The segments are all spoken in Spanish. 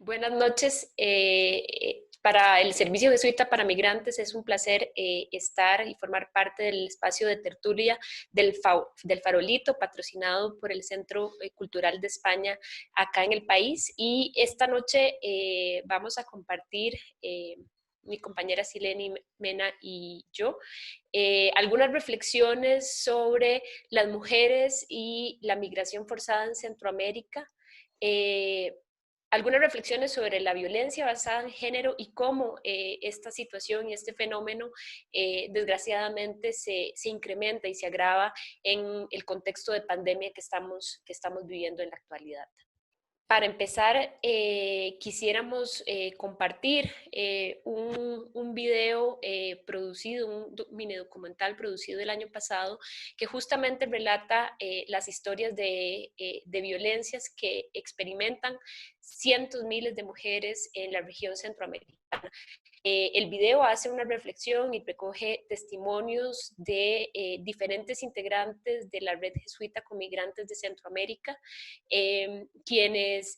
Buenas noches. Para el Servicio Jesuita para Migrantes es un placer estar y formar parte del espacio de tertulia del Farolito, patrocinado por el Centro Cultural de España acá en el país. Y esta noche vamos a compartir, mi compañera Sileni Mena y yo, algunas reflexiones sobre las mujeres y la migración forzada en Centroamérica. Eh, Algunas reflexiones sobre la violencia basada en género y cómo esta situación y este fenómeno desgraciadamente se incrementa y se agrava en el contexto de pandemia que estamos viviendo en la actualidad. Para empezar, quisiéramos compartir un video producido, un mini documental producido el año pasado, que justamente relata las historias de violencias que experimentan cientos, miles de mujeres en la región centroamericana. El video hace una reflexión y recoge testimonios de diferentes integrantes de la red jesuita con migrantes de Centroamérica, quienes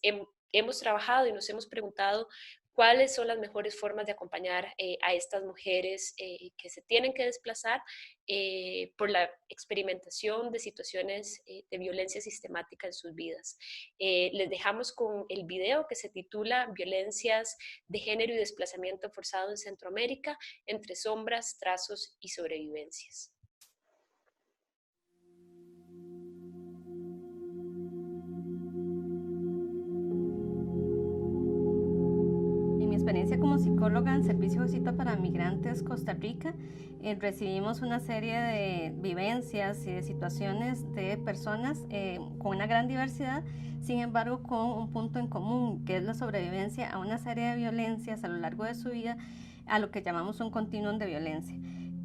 hemos trabajado y nos hemos preguntado cuáles son las mejores formas de acompañar a estas mujeres que se tienen que desplazar por la experimentación de situaciones de violencia sistemática en sus vidas. Les dejamos con el video que se titula Violencias de género y desplazamiento forzado en Centroamérica, entre sombras, trazos y sobrevivencias. En mi experiencia como psicóloga en Servicio Jesuita para Migrantes Costa Rica, recibimos una serie de vivencias y de situaciones de personas con una gran diversidad, sin embargo con un punto en común, que es la sobrevivencia a una serie de violencias a lo largo de su vida, a lo que llamamos un continuum de violencia.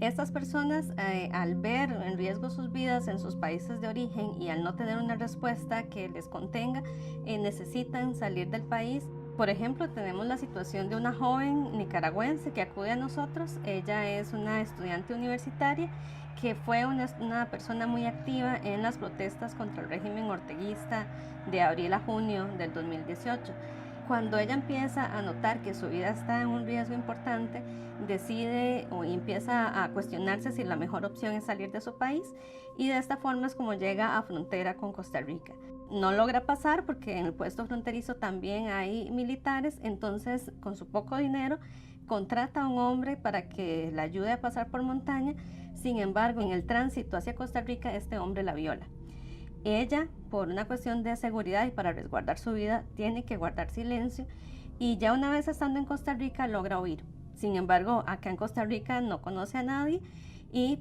Estas personas, al ver en riesgo sus vidas en sus países de origen y al no tener una respuesta que les contenga, necesitan salir del país. Por ejemplo, tenemos la situación de una joven nicaragüense que acude a nosotros. Ella es una estudiante universitaria que fue una persona muy activa en las protestas contra el régimen orteguista de abril a junio del 2018. Cuando ella empieza a notar que su vida está en un riesgo importante, decide o empieza a cuestionarse si la mejor opción es salir de su país, y de esta forma es como llega a frontera con Costa Rica. No logra pasar porque en el puesto fronterizo también hay militares, entonces con su poco dinero contrata a un hombre para que la ayude a pasar por montaña. Sin embargo, en el tránsito hacia Costa Rica, este hombre la viola. Ella, por una cuestión de seguridad y para resguardar su vida, tiene que guardar silencio, y ya una vez estando en Costa Rica logra huir. Sin embargo, acá en Costa Rica no conoce a nadie,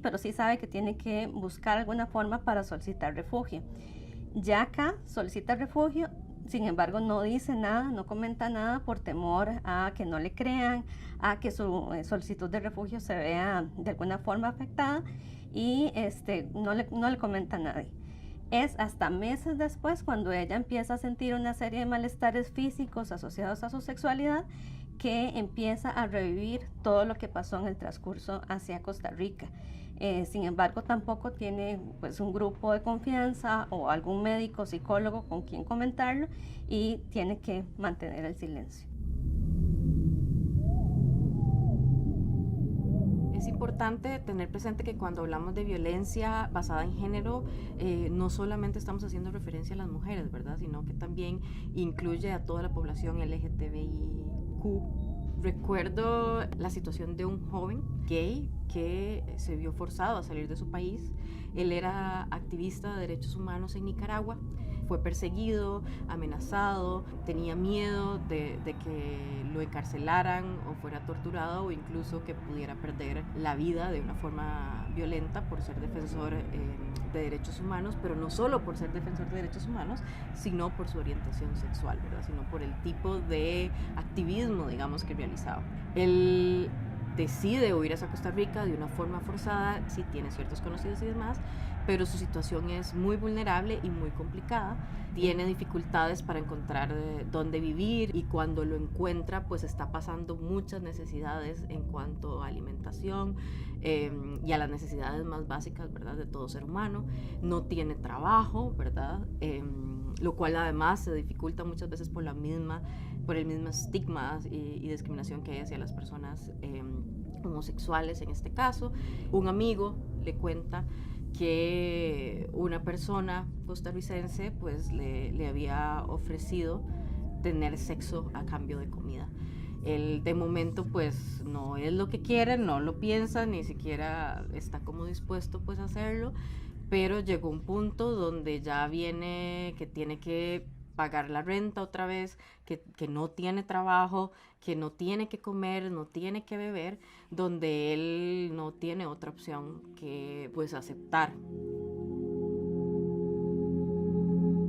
pero sí sabe que tiene que buscar alguna forma para solicitar refugio. Ya acá solicita refugio, sin embargo no dice nada, no comenta nada por temor a que no le crean, a que su solicitud de refugio se vea de alguna forma afectada, y no le comenta a nadie. Es hasta meses después, cuando ella empieza a sentir una serie de malestares físicos asociados a su sexualidad, que empieza a revivir todo lo que pasó en el transcurso hacia Costa Rica. Sin embargo, tampoco tiene pues un grupo de confianza o algún médico, psicólogo con quien comentarlo, y tiene que mantener el silencio. Es importante tener presente que cuando hablamos de violencia basada en género, no solamente estamos haciendo referencia a las mujeres, ¿verdad? Sino que también incluye a toda la población LGTBIQ. Recuerdo la situación de un joven gay que se vio forzado a salir de su país. Él era activista de derechos humanos en Nicaragua. Fue perseguido, amenazado, tenía miedo de que lo encarcelaran o fuera torturado, o incluso que pudiera perder la vida de una forma violenta por ser defensor de derechos humanos, pero no solo por ser defensor de derechos humanos, sino por su orientación sexual, ¿verdad? Sino por el tipo de activismo, digamos, que realizaba. Él decide huir hacia Costa Rica de una forma forzada, sí tiene ciertos conocidos y demás, pero su situación es muy vulnerable y muy complicada. Tiene dificultades para encontrar dónde vivir, y cuando lo encuentra pues está pasando muchas necesidades en cuanto a alimentación y a las necesidades más básicas, ¿verdad?, de todo ser humano. No tiene trabajo, ¿verdad?, lo cual además se dificulta muchas veces por la misma por el mismo estigma y discriminación que hay hacia las personas homosexuales en este caso. Un amigo le cuenta que una persona costarricense pues le había ofrecido tener sexo a cambio de comida. Él de momento pues no es lo que quiere, no lo piensa, ni siquiera está como dispuesto pues a hacerlo, pero llegó un punto donde ya viene que tiene que pagar la renta otra vez, que no tiene trabajo, que no tiene que comer, no tiene que beber, donde él no tiene otra opción que pues aceptar.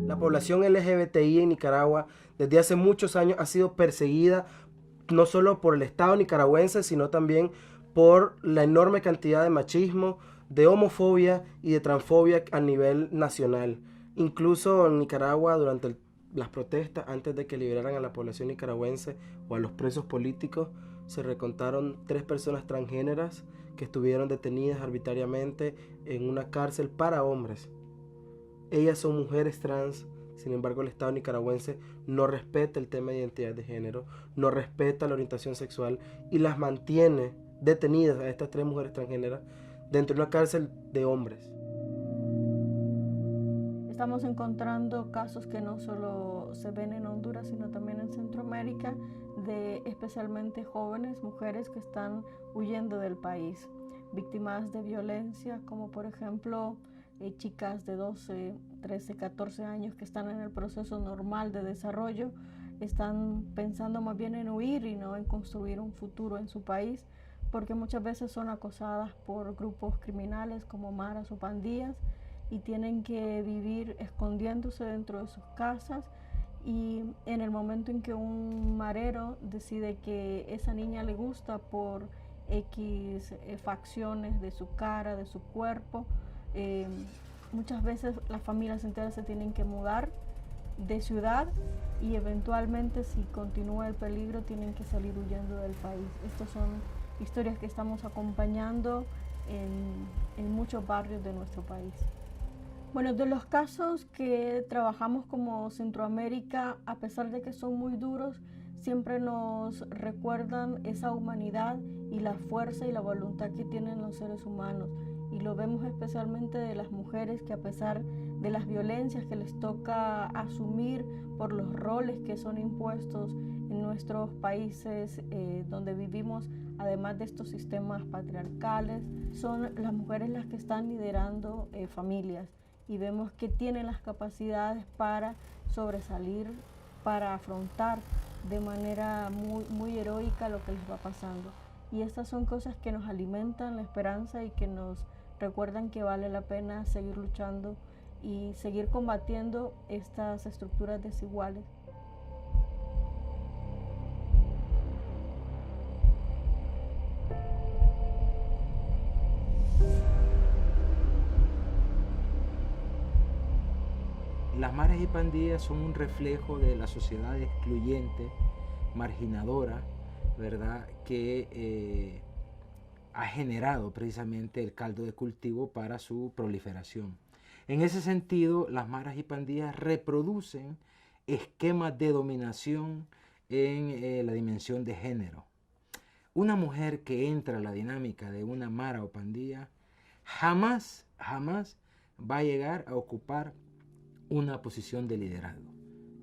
La población LGBTI en Nicaragua desde hace muchos años ha sido perseguida no solo por el Estado nicaragüense, sino también por la enorme cantidad de machismo, de homofobia y de transfobia a nivel nacional. Incluso en Nicaragua, durante las protestas, antes de que liberaran a la población nicaragüense o a los presos políticos, se recontaron 3 personas transgéneras que estuvieron detenidas arbitrariamente en una cárcel para hombres. Ellas son mujeres trans. Sin embargo, el Estado nicaragüense no respeta el tema de identidad de género, no respeta la orientación sexual y las mantiene detenidas a estas 3 mujeres transgéneras dentro de una cárcel de hombres. Estamos encontrando casos que no solo se ven en Honduras, sino también en Centroamérica, de especialmente jóvenes, mujeres que están huyendo del país, víctimas de violencia, como por ejemplo chicas de 12, 13, 14 años que están en el proceso normal de desarrollo, están pensando más bien en huir y no en construir un futuro en su país, porque muchas veces son acosadas por grupos criminales como maras o pandillas y tienen que vivir escondiéndose dentro de sus casas, y en el momento en que un marero decide que esa niña le gusta por X facciones de su cara, de su cuerpo, muchas veces las familias enteras se tienen que mudar de ciudad y eventualmente, si continúa el peligro, tienen que salir huyendo del país. Estas son historias que estamos acompañando en muchos barrios de nuestro país. Bueno, de los casos que trabajamos como Centroamérica, a pesar de que son muy duros, siempre nos recuerdan esa humanidad y la fuerza y la voluntad que tienen los seres humanos. Y lo vemos especialmente de las mujeres que, a pesar de las violencias que les toca asumir por los roles que son impuestos en nuestros países donde vivimos, además de estos sistemas patriarcales, son las mujeres las que están liderando familias, y vemos que tienen las capacidades para sobresalir, para afrontar de manera muy heroica lo que les va pasando. Y estas son cosas que nos alimentan la esperanza y que nos recuerdan que vale la pena seguir luchando y seguir combatiendo estas estructuras desiguales. Las maras y pandillas son un reflejo de la sociedad excluyente, marginadora, ¿verdad?, que ha generado precisamente el caldo de cultivo para su proliferación. En ese sentido, las maras y pandillas reproducen esquemas de dominación en la dimensión de género. Una mujer que entra a la dinámica de una mara o pandilla jamás va a llegar a ocupar una posición de liderazgo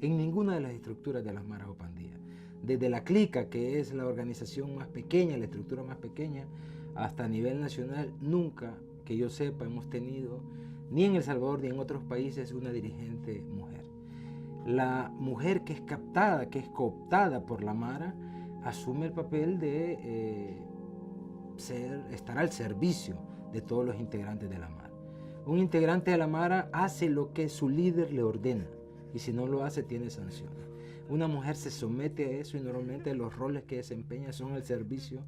en ninguna de las estructuras de las maras o pandillas. Desde la clica, que es la organización más pequeña, la estructura más pequeña, hasta a nivel nacional, nunca, que yo sepa, hemos tenido, ni en El Salvador ni en otros países, una dirigente mujer. La mujer que es captada, que es cooptada por la mara, asume el papel de estar al servicio de todos los integrantes de la mara. Un integrante de la mara hace lo que su líder le ordena, y si no lo hace tiene sanciones. Una mujer se somete a eso y normalmente los roles que desempeña son al servicio,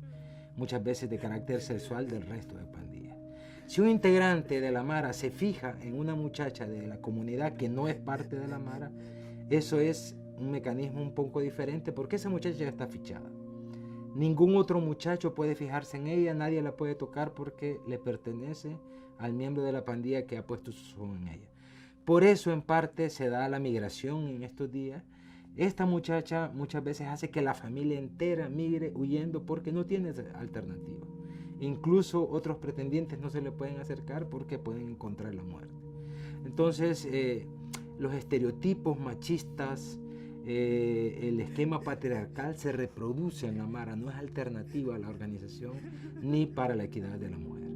muchas veces de carácter sexual, del resto de pandillas. Si un integrante de la mara se fija en una muchacha de la comunidad que no es parte de la mara, eso es un mecanismo un poco diferente porque esa muchacha ya está fichada. Ningún otro muchacho puede fijarse en ella, nadie la puede tocar porque le pertenece al miembro de la pandilla que ha puesto sus ojos en ella. Por eso en parte se da la migración en estos días Esta muchacha muchas veces hace que la familia entera migre huyendo porque no tiene alternativa. Incluso otros pretendientes no se le pueden acercar porque pueden encontrar la muerte. Entonces, los estereotipos machistas, el esquema patriarcal se reproduce en la Mara, no es alternativa a la organización ni para la equidad de la mujer.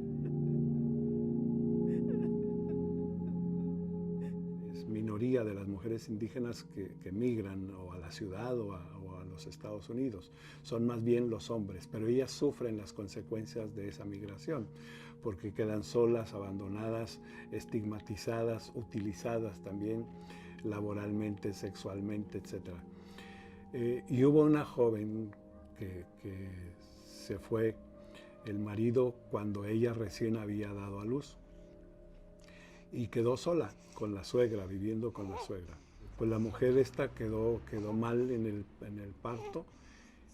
Es minoría de las mujeres indígenas que migran o a la ciudad o a los Estados Unidos, son más bien los hombres, pero ellas sufren las consecuencias de esa migración, porque quedan solas, abandonadas, estigmatizadas, utilizadas también laboralmente, sexualmente, etc. Y hubo una joven que se fue, el marido, cuando ella recién había dado a luz, y quedó sola con la suegra, viviendo con la suegra. Pues la mujer esta quedó mal en el parto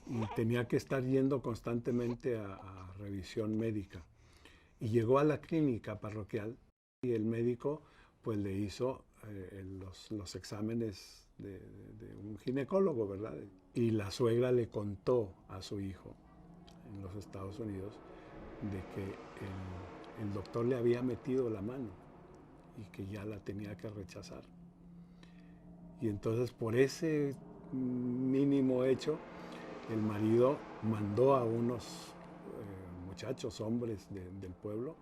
y tenía que estar yendo constantemente a revisión médica. Y llegó a la clínica parroquial y el médico pues le hizo los exámenes de un ginecólogo, ¿verdad? Y la suegra le contó a su hijo en los Estados Unidos de que el doctor le había metido la mano y que ya la tenía que rechazar. Y entonces por ese mínimo hecho, el marido mandó a unos muchachos, hombres del pueblo,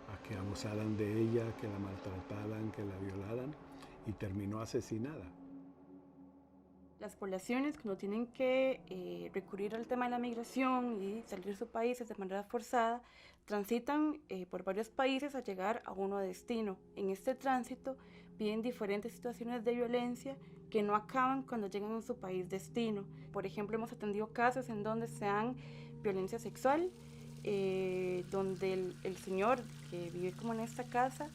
a que abusaran de ella, que la maltrataran, que la violaran, y terminó asesinada. Las poblaciones cuando tienen que recurrir al tema de la migración y salir de sus países de manera forzada, transitan por varios países a llegar a uno destino. En este tránsito viven diferentes situaciones de violencia que no acaban cuando llegan a su país destino. Por ejemplo, hemos atendido casos en donde se dan violencia sexual, donde el señor que vive como en esta casa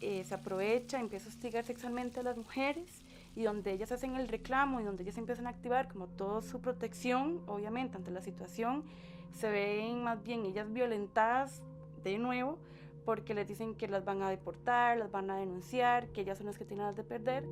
se aprovecha, empieza a hostigar sexualmente a las mujeres, y donde ellas hacen el reclamo y donde ellas empiezan a activar como toda su protección, obviamente ante la situación, se ven más bien ellas violentadas de nuevo porque les dicen que las van a deportar, las van a denunciar, que ellas son las que tienen las de perder.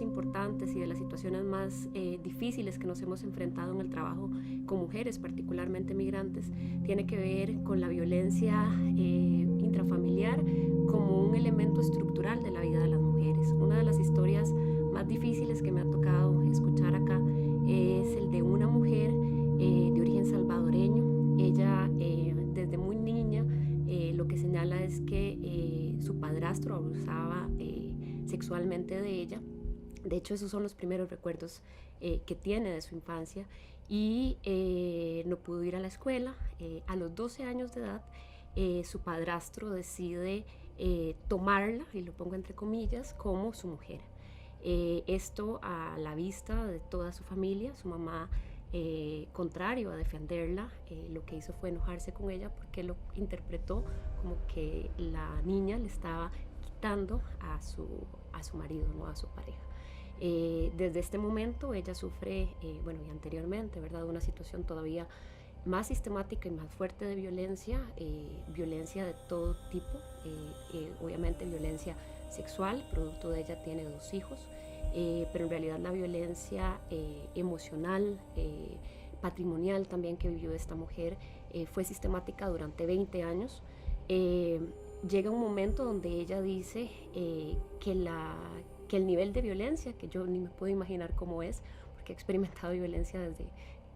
Importantes y de las situaciones más difíciles que nos hemos enfrentado en el trabajo con mujeres, particularmente migrantes, tiene que ver con la violencia intrafamiliar como un elemento estructural de la vida de las mujeres. Una de las historias más difíciles que me ha tocado escuchar acá es el de una mujer de origen salvadoreño. Ella desde muy niña lo que señala es que su padrastro abusaba sexualmente de ella. De hecho, esos son los primeros recuerdos que tiene de su infancia, y no pudo ir a la escuela. A los 12 años de edad, su padrastro decide tomarla, y lo pongo entre comillas, como su mujer. Esto a la vista de toda su familia. Su mamá, contrario a defenderla, lo que hizo fue enojarse con ella porque lo interpretó como que la niña le estaba quitando a su marido, no a su pareja. Desde este momento ella sufre, y anteriormente, ¿verdad?, una situación todavía más sistemática y más fuerte de violencia, violencia de todo tipo, obviamente violencia sexual. Producto de ella tiene 2 hijos, pero en realidad la violencia emocional, patrimonial también que vivió esta mujer fue sistemática durante 20 años. Llega un momento donde ella dice que el nivel de violencia, que yo ni me puedo imaginar cómo es, porque he experimentado violencia desde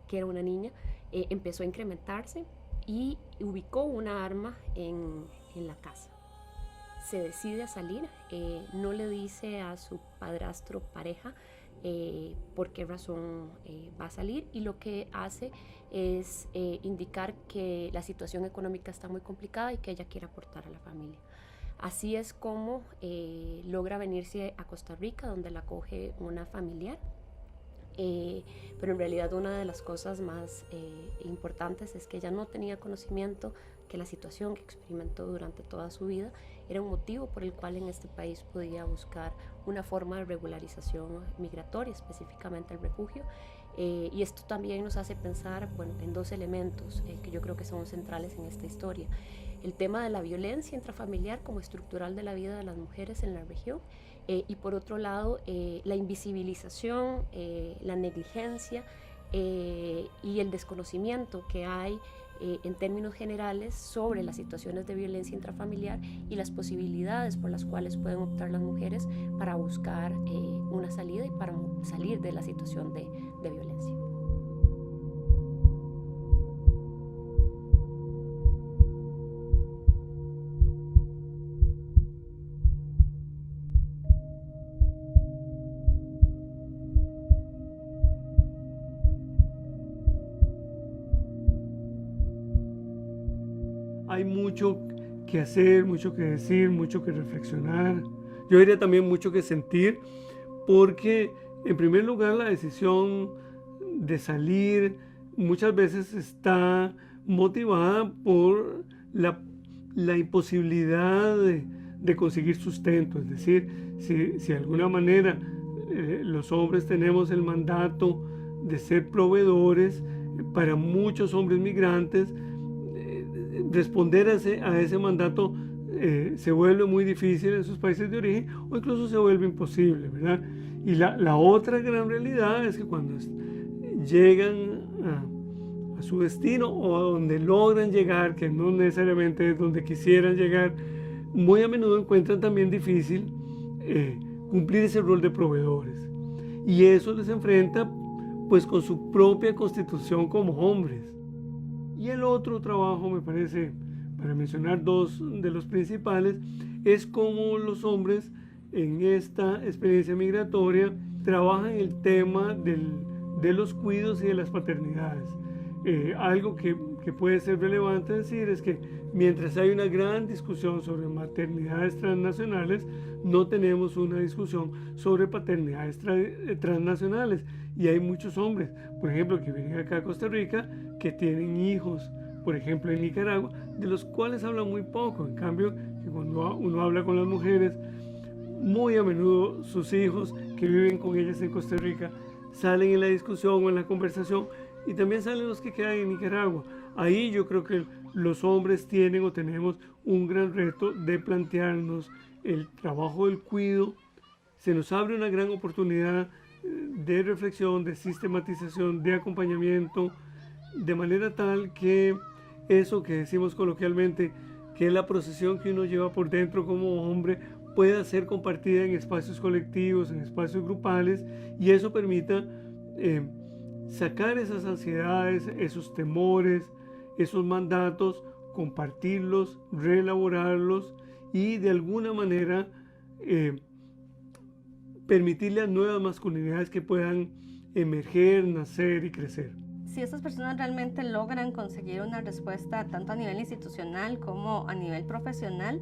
que era una niña, empezó a incrementarse, y ubicó una arma en la casa. Se decide a salir, no le dice a su padrastro pareja por qué razón va a salir, y lo que hace es indicar que la situación económica está muy complicada y que ella quiere aportar a la familia. Así es como logra venirse a Costa Rica, donde la acoge una familiar. pero en realidad una de las cosas más importantes es que ella no tenía conocimiento que la situación que experimentó durante toda su vida era un motivo por el cual en este país podía buscar una forma de regularización migratoria, específicamente el refugio. Y esto también nos hace pensar, bueno, en dos elementos que yo creo que son centrales en esta historia. El tema de la violencia intrafamiliar como estructural de la vida de las mujeres en la región, y por otro lado la invisibilización, la negligencia y el desconocimiento que hay en términos generales sobre las situaciones de violencia intrafamiliar y las posibilidades por las cuales pueden optar las mujeres para buscar una salida y para salir de la situación de violencia. Hay mucho que hacer, mucho que decir, mucho que reflexionar. Yo diría también mucho que sentir, porque en primer lugar la decisión de salir muchas veces está motivada por la imposibilidad de conseguir sustento. Es decir, si de alguna manera los hombres tenemos el mandato de ser proveedores, para muchos hombres migrantes, responder a ese mandato se vuelve muy difícil en sus países de origen o incluso se vuelve imposible, ¿verdad? Y la otra gran realidad es que cuando llegan a su destino o a donde logran llegar, que no necesariamente es donde quisieran llegar, muy a menudo encuentran también difícil cumplir ese rol de proveedores. Y eso les enfrenta pues con su propia constitución como hombres. Y el otro trabajo, me parece, para mencionar dos de los principales, es cómo los hombres en esta experiencia migratoria trabajan el tema de los cuidos y de las paternidades. Algo que puede ser relevante decir es que mientras hay una gran discusión sobre maternidades transnacionales, no tenemos una discusión sobre paternidades transnacionales. Y hay muchos hombres, por ejemplo, que vienen acá a Costa Rica, que tienen hijos, por ejemplo en Nicaragua, de los cuales hablan muy poco. En cambio, que cuando uno habla con las mujeres, muy a menudo sus hijos que viven con ellas en Costa Rica salen en la discusión o en la conversación, y también salen los que quedan en Nicaragua. Ahí yo creo que los hombres tienen o tenemos un gran reto de plantearnos el trabajo del cuidado. Se nos abre una gran oportunidad de reflexión, de sistematización, de acompañamiento, de manera tal que eso que decimos coloquialmente, que es la procesión que uno lleva por dentro como hombre, pueda ser compartida en espacios colectivos, en espacios grupales, y eso permita sacar esas ansiedades, esos temores, esos mandatos, compartirlos, reelaborarlos y de alguna manera permitirle a nuevas masculinidades que puedan emerger, nacer y crecer. Si estas personas realmente logran conseguir una respuesta tanto a nivel institucional como a nivel profesional,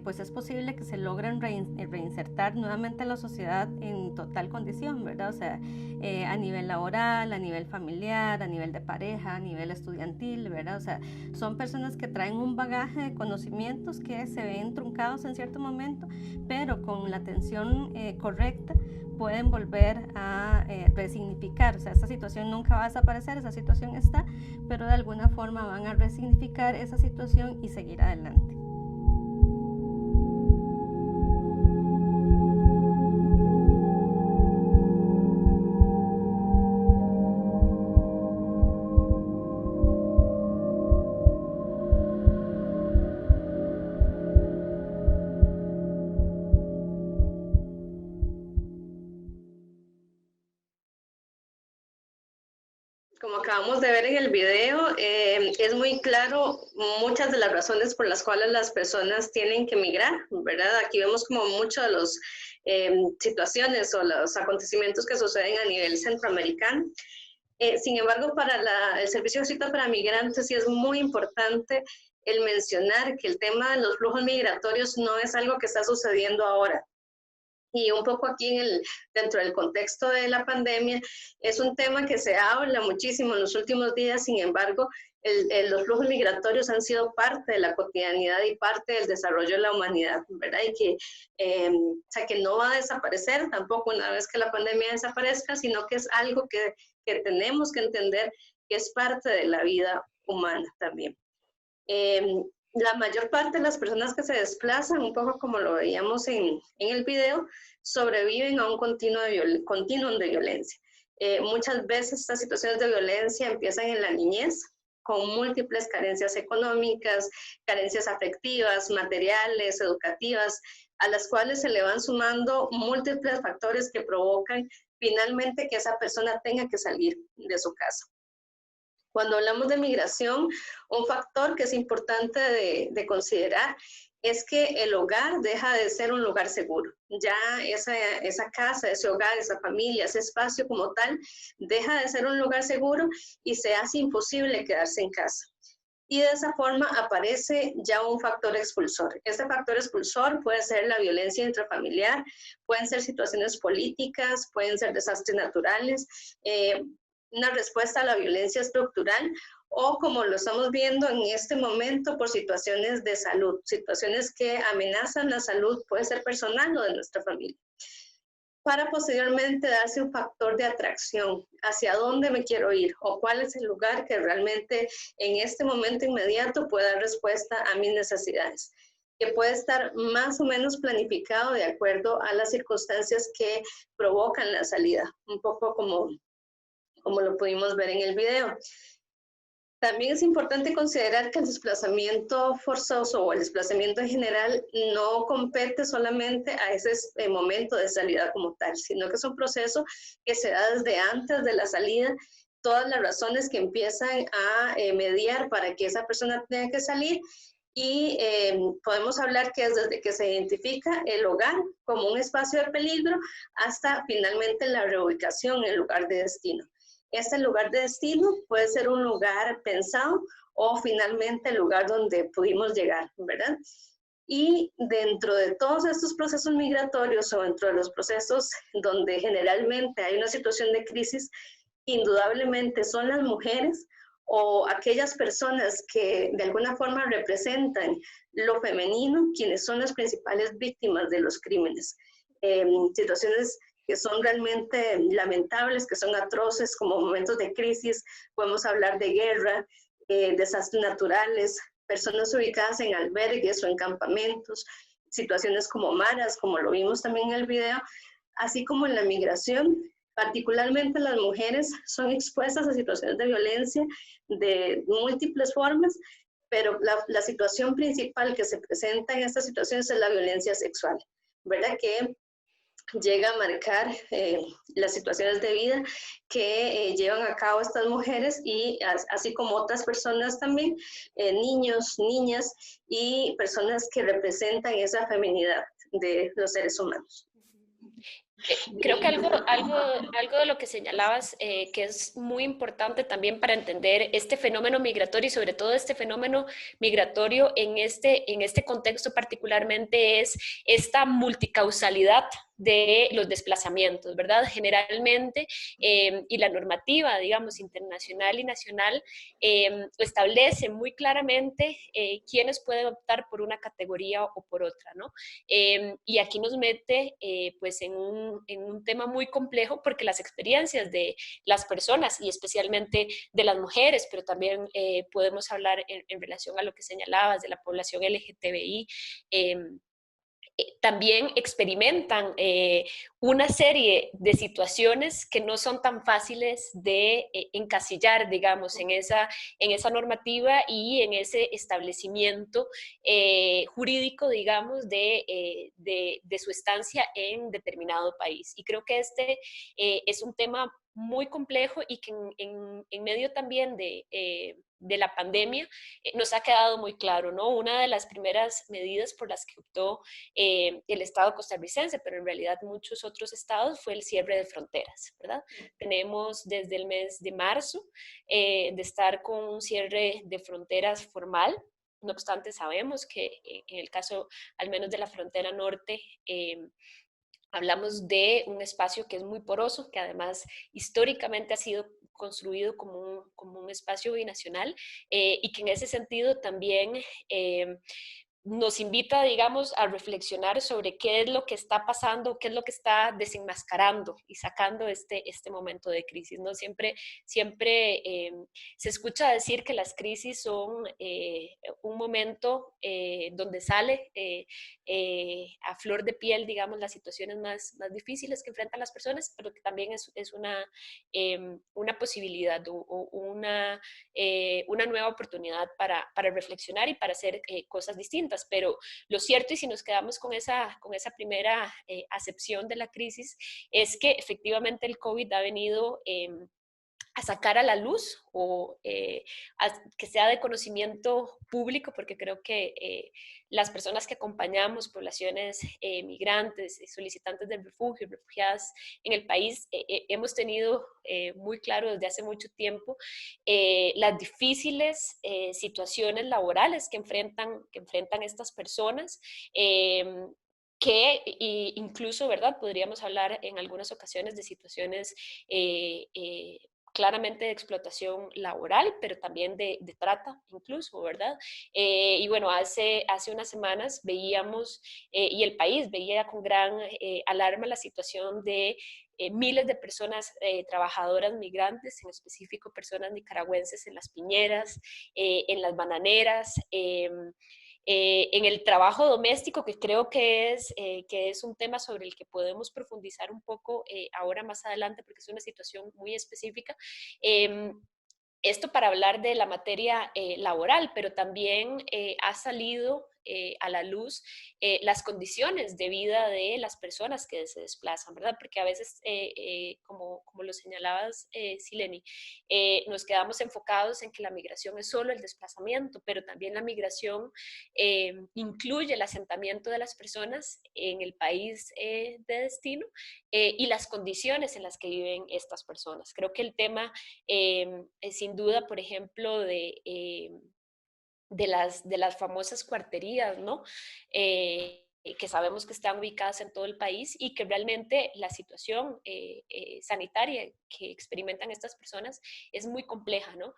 pues es posible que se logren reinsertar nuevamente en la sociedad en total condición, ¿verdad? O sea, a nivel laboral, a nivel familiar, a nivel de pareja, a nivel estudiantil, ¿verdad? O sea, son personas que traen un bagaje de conocimientos que se ven truncados en cierto momento, pero con la atención correcta pueden volver a resignificar. O sea, esta situación nunca va a desaparecer, esa situación está, pero de alguna forma van a resignificar esa situación y seguir adelante. Como acabamos de ver en el video, es muy claro muchas de las razones por las cuales las personas tienen que emigrar, ¿verdad? Aquí vemos como muchas de las situaciones o los acontecimientos que suceden a nivel centroamericano. Sin embargo, para el Servicio de Visita para Migrantes sí es muy importante el mencionar que el tema de los flujos migratorios no es algo que está sucediendo ahora. Y un poco aquí dentro del contexto de la pandemia, es un tema que se habla muchísimo en los últimos días. Sin embargo, los flujos migratorios han sido parte de la cotidianidad y parte del desarrollo de la humanidad, ¿verdad? Y que, o sea, que no va a desaparecer tampoco una vez que la pandemia desaparezca, sino que es algo que tenemos que entender que es parte de la vida humana también. La mayor parte de las personas que se desplazan, un poco como lo veíamos en el video, sobreviven a un continuum de violencia. Muchas veces estas situaciones de violencia empiezan en la niñez, con múltiples carencias económicas, carencias afectivas, materiales, educativas, a las cuales se le van sumando múltiples factores que provocan finalmente que esa persona tenga que salir de su casa. Cuando hablamos de migración, un factor que es importante de considerar es que el hogar deja de ser un lugar seguro. Ya esa casa, ese hogar, esa familia, ese espacio como tal, deja de ser un lugar seguro y se hace imposible quedarse en casa. Y de esa forma aparece ya un factor expulsor. Este factor expulsor puede ser la violencia intrafamiliar, pueden ser situaciones políticas, pueden ser desastres naturales, una respuesta a la violencia estructural o como lo estamos viendo en este momento por situaciones de salud, situaciones que amenazan la salud, puede ser personal o de nuestra familia, para posteriormente darse un factor de atracción, hacia dónde me quiero ir o cuál es el lugar que realmente en este momento inmediato pueda dar respuesta a mis necesidades, que puede estar más o menos planificado de acuerdo a las circunstancias que provocan la salida, un poco como lo pudimos ver en el video. También es importante considerar que el desplazamiento forzoso o el desplazamiento en general no compete solamente a ese momento de salida como tal, sino que es un proceso que se da desde antes de la salida, todas las razones que empiezan a mediar para que esa persona tenga que salir y podemos hablar que es desde que se identifica el hogar como un espacio de peligro hasta finalmente la reubicación en el lugar de destino. Este lugar de destino puede ser un lugar pensado o finalmente el lugar donde pudimos llegar, ¿verdad? Y dentro de todos estos procesos migratorios o dentro de los procesos donde generalmente hay una situación de crisis, indudablemente son las mujeres o aquellas personas que de alguna forma representan lo femenino quienes son las principales víctimas de los crímenes. Situaciones que son realmente lamentables, que son atroces, como momentos de crisis, podemos hablar de guerra, desastres naturales, personas ubicadas en albergues o en campamentos, situaciones como maras, como lo vimos también en el video, así como en la migración, particularmente las mujeres son expuestas a situaciones de violencia de múltiples formas, pero la situación principal que se presenta en estas situaciones es la violencia sexual, ¿verdad? Que llega a marcar las situaciones de vida que llevan a cabo estas mujeres y así como otras personas también, niños, niñas y personas que representan esa feminidad de los seres humanos. Creo que algo de lo que señalabas que es muy importante también para entender este fenómeno migratorio y sobre todo este fenómeno migratorio en este contexto particularmente es esta multicausalidad de los desplazamientos, ¿verdad? Generalmente, y la normativa, digamos, internacional y nacional, establece muy claramente quiénes pueden optar por una categoría o por otra, ¿no? Y aquí nos mete, pues, en un tema muy complejo porque las experiencias de las personas y especialmente de las mujeres, pero también podemos hablar en relación a lo que señalabas de la población LGTBI, también experimentan una serie de situaciones que no son tan fáciles de encasillar, digamos, en esa normativa y en ese establecimiento jurídico, digamos, de su estancia en determinado país. Y creo que este es un tema muy complejo y que en medio también de la pandemia nos ha quedado muy claro, ¿no? Una de las primeras medidas por las que optó el Estado costarricense, pero en realidad muchos otros estados, fue el cierre de fronteras, ¿verdad? Tenemos desde el mes de marzo de estar con un cierre de fronteras formal. No obstante, sabemos que en el caso al menos de la frontera norte, Hablamos de un espacio que es muy poroso, que además históricamente ha sido construido como un espacio binacional, y que en ese sentido también nos invita, digamos, a reflexionar sobre qué es lo que está pasando, qué es lo que está desenmascarando y sacando este momento de crisis, ¿no? Siempre se escucha decir que las crisis son un momento donde sale a flor de piel, digamos, las situaciones más difíciles que enfrentan las personas, pero que también es una posibilidad o una nueva oportunidad para reflexionar y para hacer cosas distintas. Pero lo cierto, y si nos quedamos con esa primera acepción de la crisis, es que efectivamente el COVID ha venido a sacar a la luz o que sea de conocimiento público, porque creo que las personas que acompañamos poblaciones migrantes, solicitantes de refugio, refugiadas en el país, hemos tenido muy claro desde hace mucho tiempo las difíciles situaciones laborales que enfrentan estas personas. Que incluso, ¿verdad? Podríamos hablar en algunas ocasiones de situaciones claramente de explotación laboral, pero también de trata incluso, ¿verdad? Y bueno, hace unas semanas veíamos, y el país veía con gran alarma la situación de miles de personas trabajadoras migrantes, en específico personas nicaragüenses en las piñeras, en las bananeras, en el trabajo doméstico, que creo que es un tema sobre el que podemos profundizar un poco ahora más adelante, porque es una situación muy específica. Esto para hablar de la materia laboral, pero también ha salido a la luz las condiciones de vida de las personas que se desplazan, ¿verdad? Porque a veces, como lo señalabas, Sileni, nos quedamos enfocados en que la migración es solo el desplazamiento, pero también la migración incluye el asentamiento de las personas en el país de destino y las condiciones en las que viven estas personas. Creo que el tema, sin duda, por ejemplo, de las famosas cuarterías, ¿no? Que sabemos que están ubicadas en todo el país y que realmente la situación sanitaria que experimentan estas personas es muy compleja, ¿no?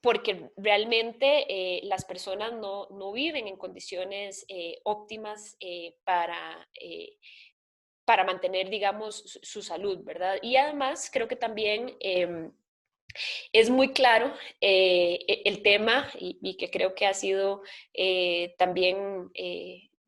Porque realmente las personas no viven en condiciones óptimas para mantener, digamos, su salud, ¿verdad? Y además creo que también es muy claro el tema y que creo que ha sido también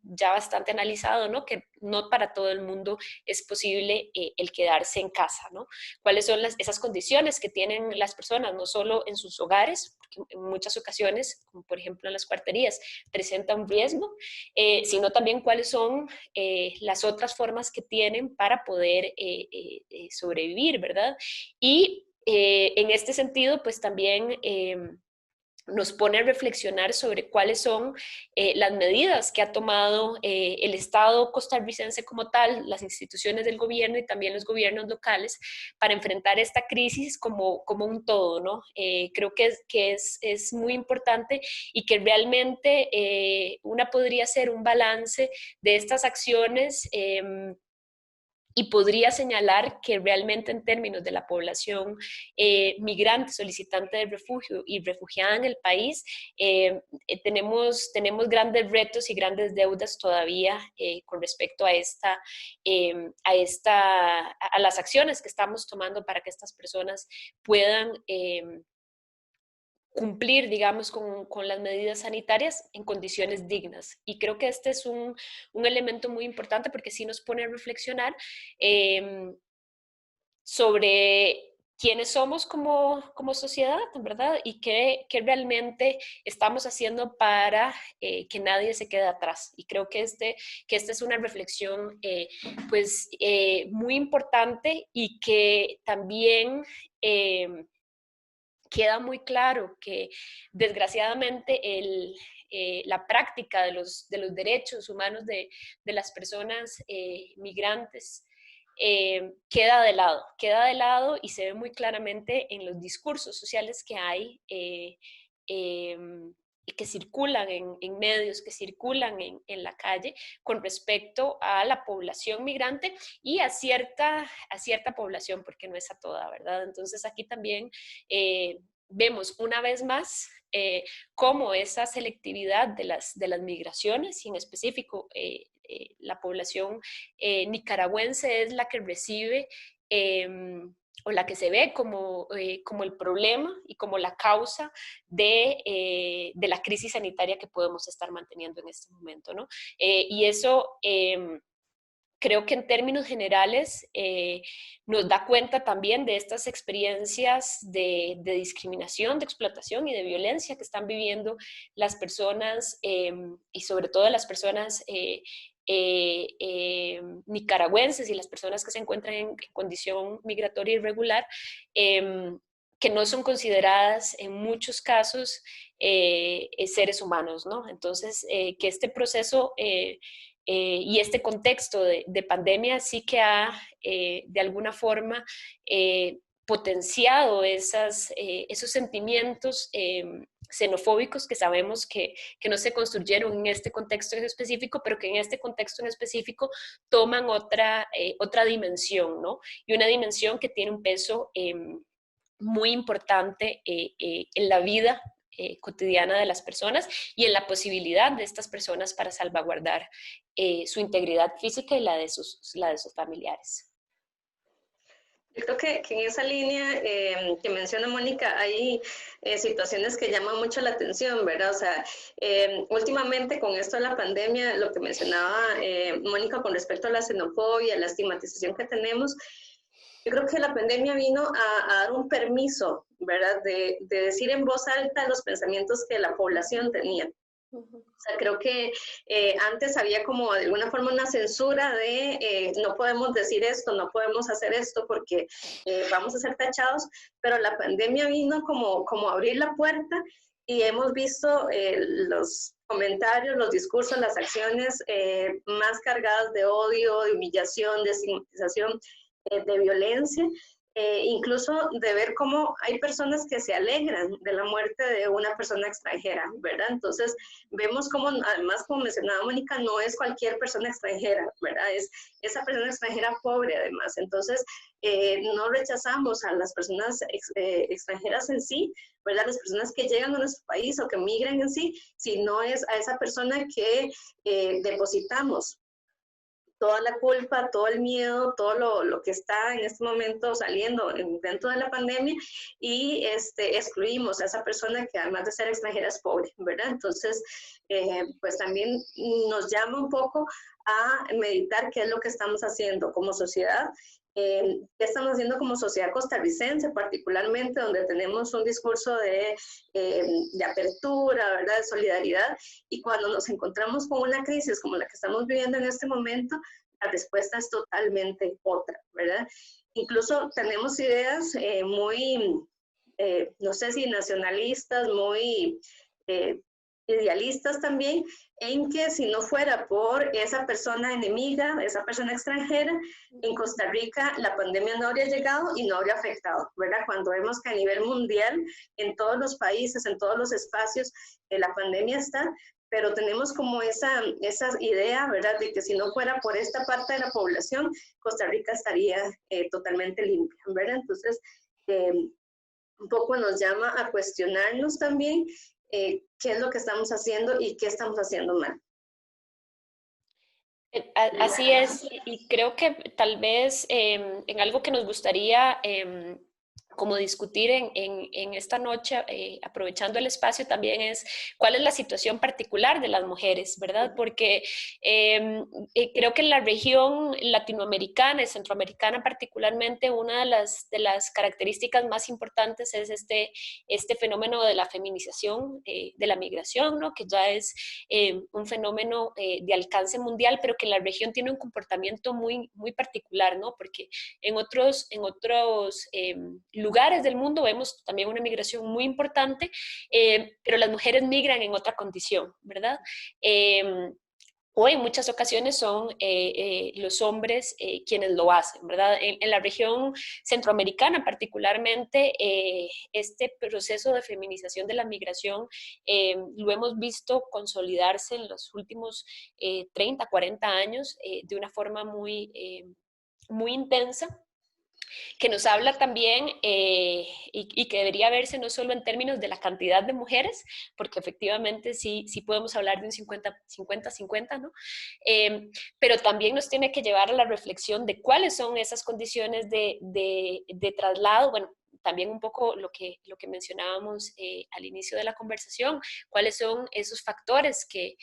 ya bastante analizado, ¿no? Que no para todo el mundo es posible el quedarse en casa, ¿no? ¿Cuáles son esas condiciones que tienen las personas, no solo en sus hogares, porque en muchas ocasiones, como por ejemplo en las cuarterías, presenta un riesgo, sino también cuáles son las otras formas que tienen para poder sobrevivir, ¿verdad? Y en este sentido, pues también nos pone a reflexionar sobre cuáles son las medidas que ha tomado el Estado costarricense como tal, las instituciones del gobierno y también los gobiernos locales para enfrentar esta crisis como un todo, ¿no? Creo que es muy importante y que realmente una podría hacer un balance de estas acciones y podría señalar que realmente en términos de la población migrante, solicitante de refugio y refugiada en el país, tenemos grandes retos y grandes deudas todavía con respecto a las acciones que estamos tomando para que estas personas puedan cumplir, digamos, con las medidas sanitarias en condiciones dignas. Y creo que este es un elemento muy importante porque sí nos pone a reflexionar sobre quiénes somos como sociedad, ¿verdad? Y qué realmente estamos haciendo para que nadie se quede atrás. Y creo que esta es una reflexión pues muy importante y que también queda muy claro que desgraciadamente la práctica de los derechos humanos de las personas migrantes queda de lado y se ve muy claramente en los discursos sociales que hay que circulan en medios, que circulan en la calle con respecto a la población migrante y a cierta población, porque no es a toda, ¿verdad? Entonces aquí también vemos una vez más cómo esa selectividad de las migraciones, y en específico la población nicaragüense es la que recibe o la que se ve como el problema y como la causa de la crisis sanitaria que podemos estar manteniendo en este momento, ¿no? Y eso creo que en términos generales nos da cuenta también de estas experiencias de discriminación, de explotación y de violencia que están viviendo las personas y sobre todo las personas nicaragüenses y las personas que se encuentran en condición migratoria irregular, que no son consideradas en muchos casos seres humanos, ¿no? Entonces, que este proceso y este contexto de pandemia sí que ha, de alguna forma, potenciado esos sentimientos xenofóbicos que sabemos que no se construyeron en este contexto en específico, pero que en este contexto en específico toman otra dimensión, ¿no? Y una dimensión que tiene un peso muy importante en la vida cotidiana de las personas y en la posibilidad de estas personas para salvaguardar su integridad física y la de sus familiares. Yo creo que en esa línea que menciona Mónica hay situaciones que llaman mucho la atención, ¿verdad? O sea, últimamente con esto de la pandemia, lo que mencionaba Mónica con respecto a la xenofobia, la estigmatización que tenemos, yo creo que la pandemia vino a dar un permiso, ¿verdad? De decir en voz alta los pensamientos que la población tenía. O sea, creo que antes había como de alguna forma una censura de no podemos decir esto, no podemos hacer esto porque vamos a ser tachados, pero la pandemia vino como a abrir la puerta y hemos visto los comentarios, los discursos, las acciones más cargadas de odio, de humillación, de estigmatización, de violencia. Incluso de ver cómo hay personas que se alegran de la muerte de una persona extranjera, ¿verdad? Entonces, vemos como, además, como mencionaba Mónica, no es cualquier persona extranjera, ¿verdad? Es esa persona extranjera pobre, además. Entonces, no rechazamos a las personas extranjeras en sí, ¿verdad? Las personas que llegan a nuestro país o que migran en sí, sino es a esa persona que depositamos toda la culpa, todo el miedo, todo lo que está en este momento saliendo dentro de la pandemia y excluimos a esa persona que además de ser extranjera es pobre, ¿verdad? Entonces, pues también nos llama un poco a meditar qué es lo que estamos haciendo como sociedad, qué estamos haciendo como sociedad costarricense, particularmente donde tenemos un discurso de apertura, ¿verdad? De solidaridad, y cuando nos encontramos con una crisis como la que estamos viviendo en este momento, la respuesta es totalmente otra, ¿verdad? Incluso tenemos ideas muy, no sé si nacionalistas, muy idealistas también, en que si no fuera por esa persona enemiga, esa persona extranjera, en Costa Rica la pandemia no habría llegado y no habría afectado, ¿verdad? Cuando vemos que a nivel mundial, en todos los países, en todos los espacios, la pandemia está, pero tenemos como esa idea, ¿verdad? De que si no fuera por esta parte de la población, Costa Rica estaría totalmente limpia, ¿verdad? Entonces, un poco nos llama a cuestionarnos también qué es lo que estamos haciendo y qué estamos haciendo mal. Así es, y creo que tal vez en algo que nos gustaría como discutir en esta noche, aprovechando el espacio, también es cuál es la situación particular de las mujeres, ¿verdad? Porque creo que en la región latinoamericana y centroamericana particularmente, una de las características más importantes es este fenómeno de la feminización de la migración, ¿no? Que ya es un fenómeno de alcance mundial, pero que en la región tiene un comportamiento muy, muy particular, ¿no? Porque en otros lugares del mundo vemos también una migración muy importante, pero las mujeres migran en otra condición, ¿verdad? o en muchas ocasiones son los hombres quienes lo hacen, ¿verdad? En la región centroamericana particularmente, este proceso de feminización de la migración lo hemos visto consolidarse en los últimos 30, 40 años de una forma muy intensa, que nos habla también y que debería verse no solo en términos de la cantidad de mujeres, porque efectivamente sí podemos hablar de un 50-50, ¿no? Pero también nos tiene que llevar a la reflexión de cuáles son esas condiciones de traslado, bueno, también un poco lo que mencionábamos al inicio de la conversación, cuáles son esos factores que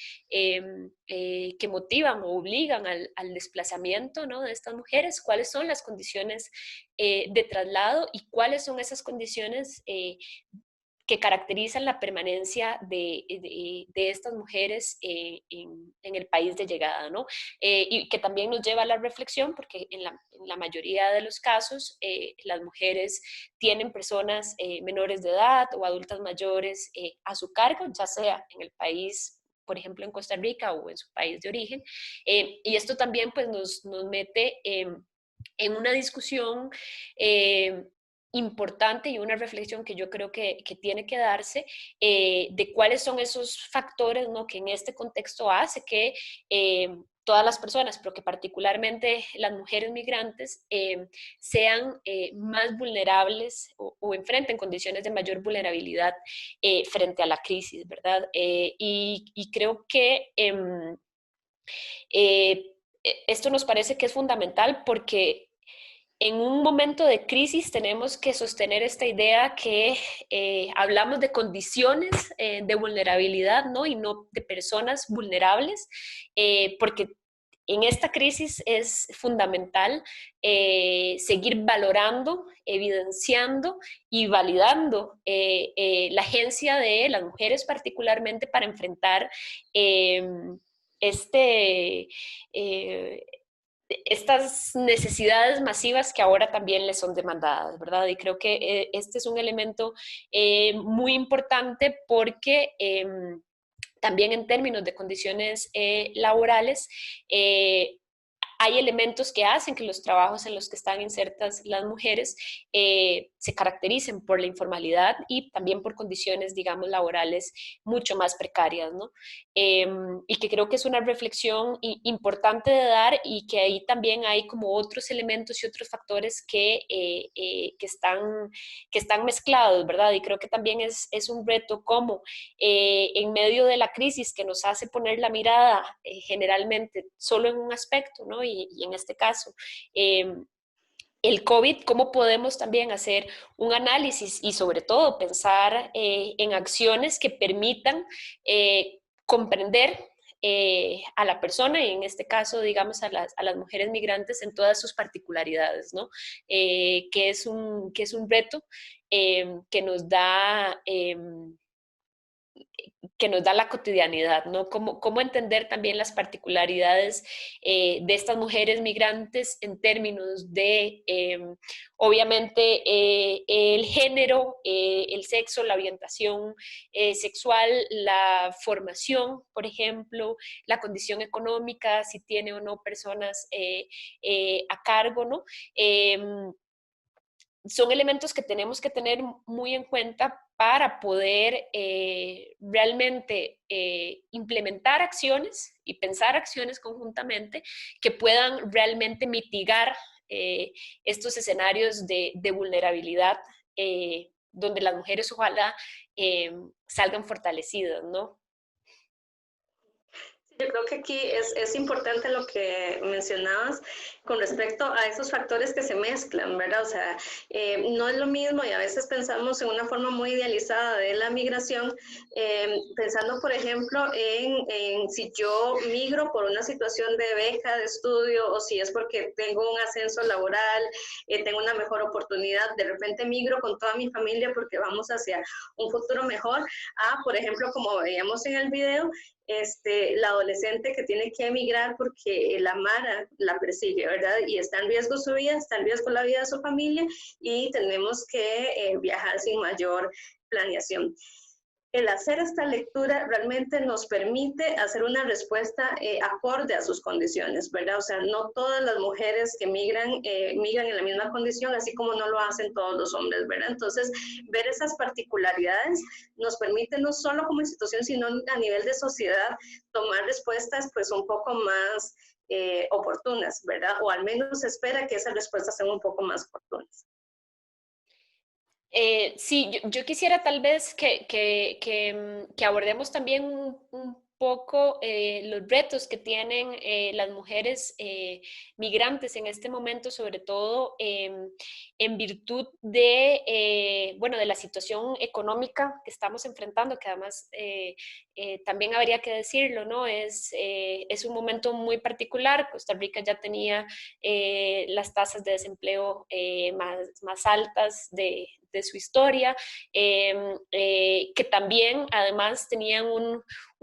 motivan o obligan al desplazamiento, ¿no?, de estas mujeres, cuáles son las condiciones de traslado y cuáles son esas condiciones que caracterizan la permanencia de estas mujeres en el país de llegada, ¿no? Y que también nos lleva a la reflexión, porque en la mayoría de los casos las mujeres tienen personas menores de edad o adultas mayores a su cargo, ya sea en el país, por ejemplo, en Costa Rica o en su país de origen. Y esto también pues, nos mete en una discusión importante y una reflexión que yo creo que tiene que darse de cuáles son esos factores, ¿no?, que en este contexto hace que todas las personas, pero que particularmente las mujeres migrantes, sean más vulnerables o enfrenten condiciones de mayor vulnerabilidad frente a la crisis, ¿verdad? Y creo que esto nos parece que es fundamental porque en un momento de crisis tenemos que sostener esta idea que hablamos de condiciones de vulnerabilidad, ¿no?, y no de personas vulnerables, porque en esta crisis es fundamental seguir valorando, evidenciando y validando la agencia de las mujeres particularmente para enfrentar estas necesidades masivas que ahora también les son demandadas, ¿verdad? Y creo que este es un elemento muy importante porque también en términos de condiciones laborales, hay elementos que hacen que los trabajos en los que están insertas las mujeres se caractericen por la informalidad y también por condiciones, digamos, laborales mucho más precarias, ¿no? Y que creo que es una reflexión importante de dar y que ahí también hay como otros elementos y otros factores que están mezclados, ¿verdad? Y creo que también es un reto como en medio de la crisis que nos hace poner la mirada generalmente solo en un aspecto, ¿no? Y en este caso, el COVID, cómo podemos también hacer un análisis y sobre todo pensar en acciones que permitan comprender a la persona y en este caso, digamos, a las mujeres migrantes en todas sus particularidades, ¿no? Que es un reto que nos da la cotidianidad, ¿no? Cómo entender también las particularidades de estas mujeres migrantes en términos de, obviamente, el género, el sexo, la orientación sexual, la formación, por ejemplo, la condición económica, si tiene o no personas a cargo, ¿no? Son elementos que tenemos que tener muy en cuenta para poder realmente implementar acciones y pensar acciones conjuntamente que puedan realmente mitigar estos escenarios de vulnerabilidad donde las mujeres ojalá salgan fortalecidas, ¿no? Yo creo que aquí es importante lo que mencionabas con respecto a esos factores que se mezclan, ¿verdad? O sea, no es lo mismo y a veces pensamos en una forma muy idealizada de la migración, pensando, por ejemplo, en si yo migro por una situación de beca de estudio o si es porque tengo un ascenso laboral, tengo una mejor oportunidad, de repente migro con toda mi familia porque vamos hacia un futuro mejor, por ejemplo, como veíamos en el video, la adolescente que tiene que emigrar porque la Mara la persigue, ¿verdad? Y está en riesgo su vida, está en riesgo la vida de su familia y tenemos que viajar sin mayor planeación. el hacer esta lectura realmente nos permite hacer una respuesta acorde a sus condiciones, ¿verdad? O sea, no todas las mujeres que migran en la misma condición, así como no lo hacen todos los hombres, ¿verdad? Entonces, ver esas particularidades nos permite no solo como institución, sino a nivel de sociedad, tomar respuestas pues un poco más oportunas, ¿verdad? O al menos se espera que esas respuestas sean un poco más oportunas. Sí, yo quisiera tal vez que abordemos también un poco los retos que tienen las mujeres migrantes en este momento, sobre todo en virtud de, bueno, de la situación económica que estamos enfrentando, que además también habría que decirlo, ¿no? Es un momento muy particular. Costa Rica ya tenía las tasas de desempleo más altas de su historia, que también además tenían un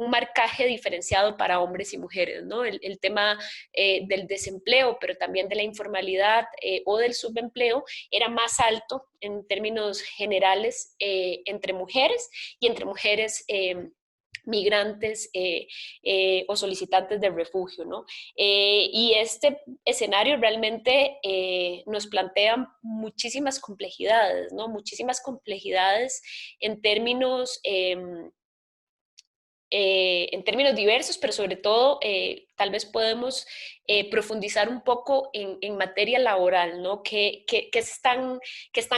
marcaje diferenciado para hombres y mujeres, ¿no? El tema del desempleo, pero también de la informalidad o del subempleo era más alto en términos generales entre mujeres y entre mujeres migrantes o solicitantes de refugio, ¿no? Y este escenario realmente nos plantea muchísimas complejidades, ¿no? Muchísimas complejidades en términos diversos, pero sobre todo tal vez podemos profundizar un poco en materia laboral, ¿no? ¿Qué están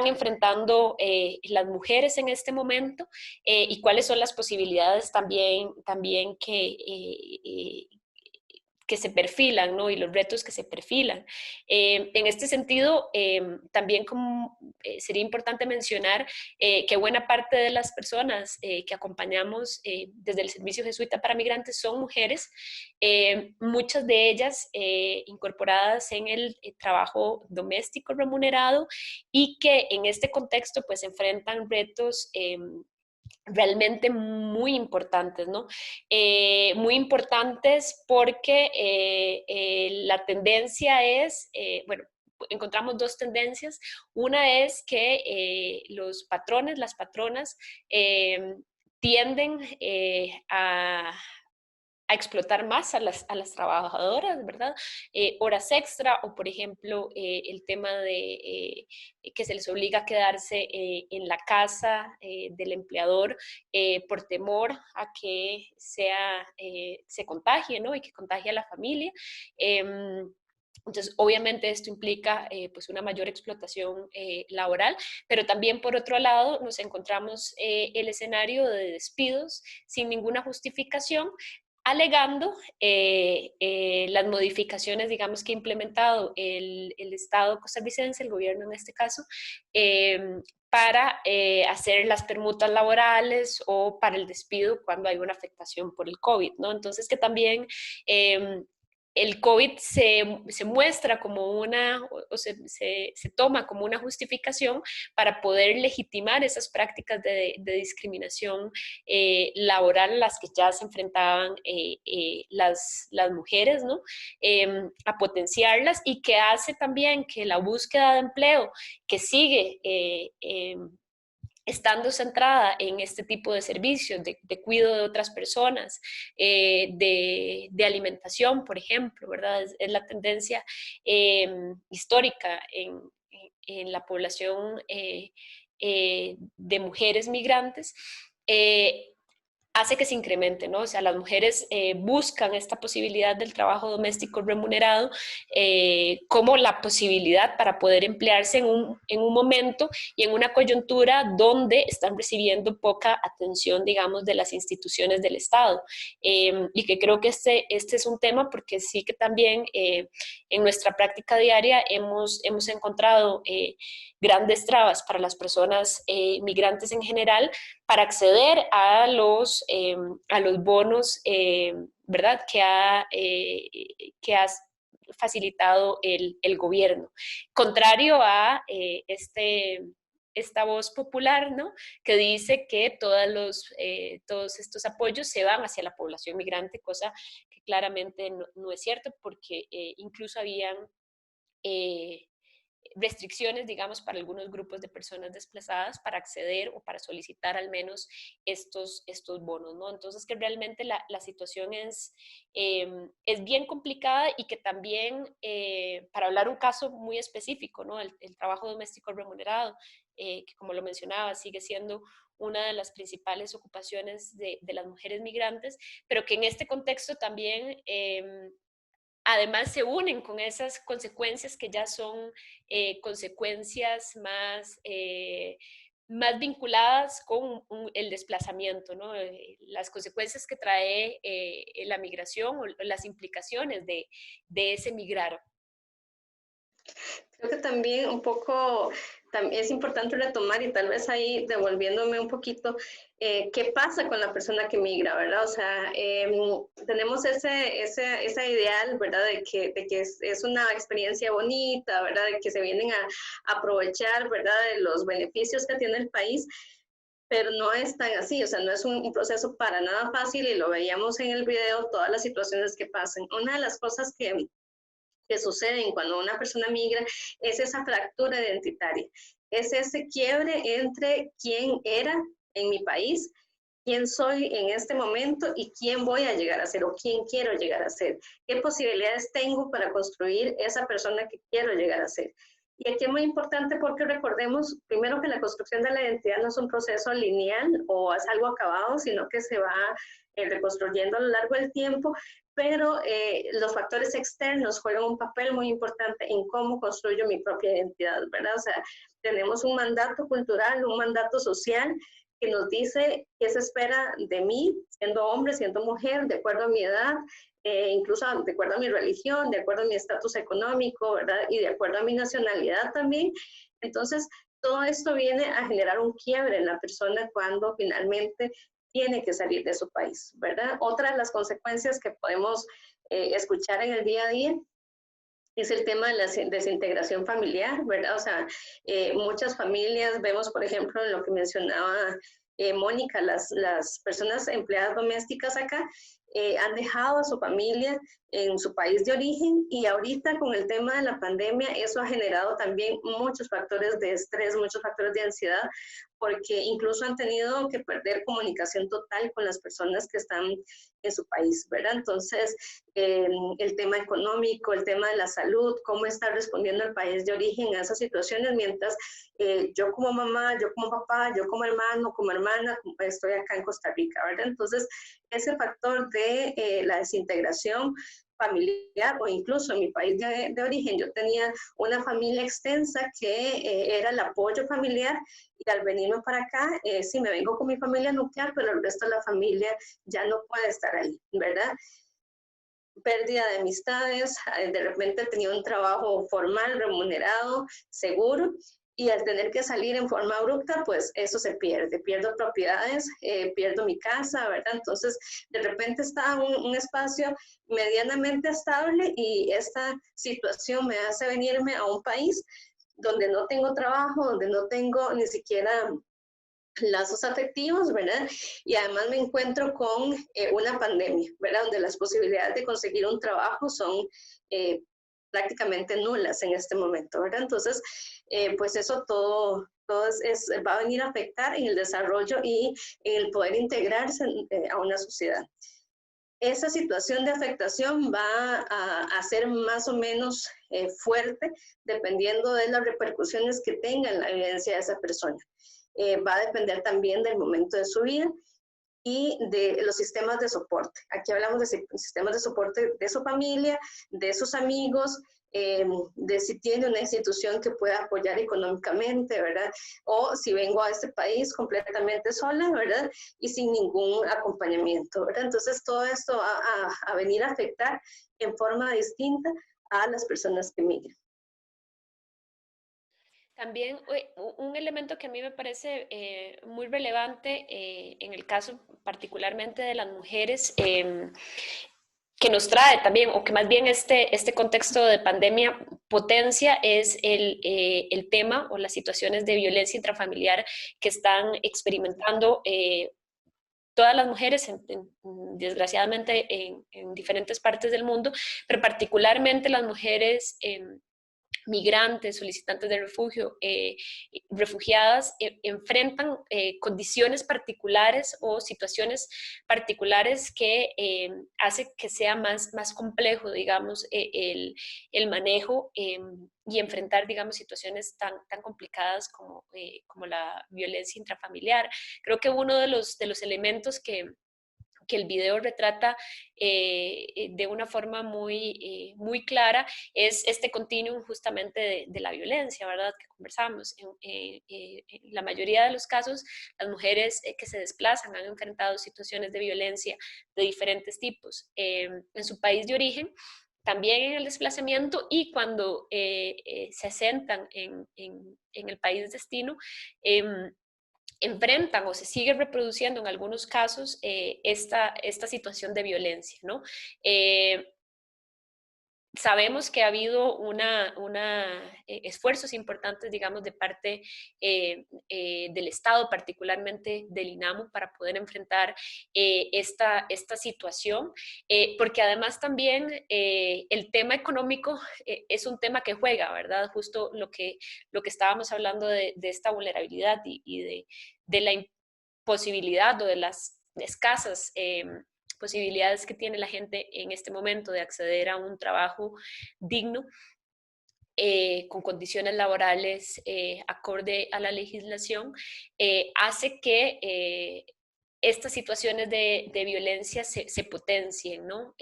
enfrentando las mujeres en este momento y cuáles son las posibilidades también que se perfilan, ¿no? Y los retos que se perfilan. En este sentido, también sería importante mencionar que buena parte de las personas que acompañamos desde el Servicio Jesuita para Migrantes son mujeres, muchas de ellas incorporadas en el trabajo doméstico remunerado y que en este contexto pues enfrentan retos realmente muy importantes, ¿no? Muy importantes porque la tendencia es, bueno, encontramos dos tendencias. Una es que los patrones, las patronas, tienden a explotar más a las trabajadoras, ¿verdad? Horas extra o, por ejemplo, el tema de que se les obliga a quedarse en la casa del empleador por temor a que se contagie, ¿no? Y que contagie a la familia. Entonces, obviamente esto implica pues una mayor explotación laboral, pero también por otro lado nos encontramos el escenario de despidos sin ninguna justificación, alegando las modificaciones, digamos, que ha implementado el Estado costarricense, el gobierno en este caso, para hacer las permutas laborales o para el despido cuando hay una afectación por el COVID, ¿no? Entonces, que también el COVID se muestra como se toma como una justificación para poder legitimar esas prácticas de discriminación laboral a las que ya se enfrentaban las mujeres, ¿no? A potenciarlas, y que hace también que la búsqueda de empleo, que sigue estando centrada en este tipo de servicios, de cuidado de otras personas, de alimentación, por ejemplo, ¿verdad? Es la tendencia histórica en la población de mujeres migrantes. Hace que se incremente, ¿no? O sea, las mujeres buscan esta posibilidad del trabajo doméstico remunerado como la posibilidad para poder emplearse en un momento y en una coyuntura donde están recibiendo poca atención, digamos, de las instituciones del Estado. Y que creo que este es un tema porque sí que también en nuestra práctica diaria hemos encontrado grandes trabas para las personas migrantes en general para acceder a los bonos, ¿verdad?, que ha facilitado el gobierno. Contrario a esta voz popular, ¿no?, que dice que todos estos apoyos se van hacia la población migrante, cosa que claramente no es cierto, porque incluso habían restricciones, digamos, para algunos grupos de personas desplazadas para acceder o para solicitar al menos estos bonos, ¿no? Entonces, que realmente la situación es bien complicada y que también, para hablar un caso muy específico, ¿no? El trabajo doméstico remunerado, que como lo mencionaba, sigue siendo una de las principales ocupaciones de las mujeres migrantes, pero que en este contexto también además se unen con esas consecuencias que ya son consecuencias más vinculadas con el desplazamiento, ¿no? Las consecuencias que trae la migración o las implicaciones de ese migrar. Creo que también un poco es importante retomar y tal vez ahí devolviéndome un poquito, ¿qué pasa con la persona que migra, verdad? O sea, tenemos esa ideal, ¿verdad? De que es una experiencia bonita, ¿verdad? De que se vienen a aprovechar, ¿verdad? De los beneficios que tiene el país, pero no es tan así, o sea, no es un proceso para nada fácil y lo veíamos en el video, todas las situaciones que pasan. Una de las cosas que suceden cuando una persona migra es esa fractura identitaria, es ese quiebre entre quién era en mi país, quién soy en este momento y quién voy a llegar a ser o quién quiero llegar a ser, qué posibilidades tengo para construir esa persona que quiero llegar a ser. Y aquí es muy importante porque recordemos primero que la construcción de la identidad no es un proceso lineal o es algo acabado, sino que se va reconstruyendo a lo largo del tiempo, pero los factores externos juegan un papel muy importante en cómo construyo mi propia identidad, ¿verdad? O sea, tenemos un mandato cultural, un mandato social que nos dice qué se espera de mí, siendo hombre, siendo mujer, de acuerdo a mi edad, incluso de acuerdo a mi religión, de acuerdo a mi estatus económico, ¿verdad? Y de acuerdo a mi nacionalidad también. Entonces, todo esto viene a generar un quiebre en la persona cuando finalmente tiene que salir de su país, ¿verdad? Otra de las consecuencias que podemos escuchar en el día a día es el tema de la desintegración familiar, ¿verdad? O sea, muchas familias, vemos por ejemplo en lo que mencionaba Mónica, las personas empleadas domésticas acá han dejado a su familia en su país de origen y ahorita con el tema de la pandemia eso ha generado también muchos factores de estrés, muchos factores de ansiedad, porque incluso han tenido que perder comunicación total con las personas que están en su país, ¿verdad? Entonces, el tema económico, el tema de la salud, cómo está respondiendo el país de origen a esas situaciones, mientras yo como mamá, yo como papá, yo como hermano, como hermana, estoy acá en Costa Rica, ¿verdad? Entonces, ese factor de la desintegración familiar o incluso en mi país de origen, yo tenía una familia extensa que era el apoyo familiar y al venirme para acá, sí me vengo con mi familia nuclear, pero el resto de la familia ya no puede estar ahí, ¿verdad? Pérdida de amistades, de repente tenía un trabajo formal, remunerado, seguro, y al tener que salir en forma abrupta, pues eso se pierde. Pierdo propiedades, pierdo mi casa, ¿verdad? Entonces, de repente estaba un espacio medianamente estable y esta situación me hace venirme a un país donde no tengo trabajo, donde no tengo ni siquiera lazos afectivos, ¿verdad? Y además me encuentro con una pandemia, ¿verdad? Donde las posibilidades de conseguir un trabajo son prácticamente nulas en este momento, ¿verdad? Entonces, pues eso todo va a venir a afectar en el desarrollo y en el poder integrarse a una sociedad. Esa situación de afectación va a ser más o menos fuerte dependiendo de las repercusiones que tenga en la vivencia de esa persona. Va a depender también del momento de su vida y de los sistemas de soporte. Aquí hablamos de sistemas de soporte de su familia, de sus amigos, de si tiene una institución que pueda apoyar económicamente, ¿verdad? O si vengo a este país completamente sola, ¿verdad? Y sin ningún acompañamiento, ¿verdad? Entonces todo esto va a venir a afectar en forma distinta a las personas que migran. También un elemento que a mí me parece muy relevante en el caso particularmente de las mujeres, que nos trae también, o que más bien este contexto de pandemia potencia, es el tema o las situaciones de violencia intrafamiliar que están experimentando todas las mujeres, desgraciadamente, en diferentes partes del mundo, pero particularmente las mujeres migrantes, solicitantes de refugio, refugiadas, enfrentan condiciones particulares o situaciones particulares que hace que sea más complejo, digamos, el manejo y enfrentar, digamos, situaciones tan complicadas como la violencia intrafamiliar. Creo que uno de los elementos que el video retrata de una forma muy clara es este continuum justamente de la violencia, ¿verdad? Que conversamos. En la mayoría de los casos, las mujeres que se desplazan han enfrentado situaciones de violencia de diferentes tipos. En su país de origen, también en el desplazamiento, y cuando se asentan en el país de destino, enfrentan o se sigue reproduciendo en algunos casos esta situación de violencia, ¿no? Sabemos que ha habido esfuerzos importantes, digamos, de parte del Estado, particularmente del INAMU, para poder enfrentar esta situación, porque además también el tema económico es un tema que juega, ¿verdad? Justo lo que estábamos hablando de esta vulnerabilidad y de la imposibilidad o de las escasas posibilidades que tiene la gente en este momento de acceder a un trabajo digno, con condiciones laborales acorde a la legislación, hace que estas situaciones de violencia se potencien, ¿no?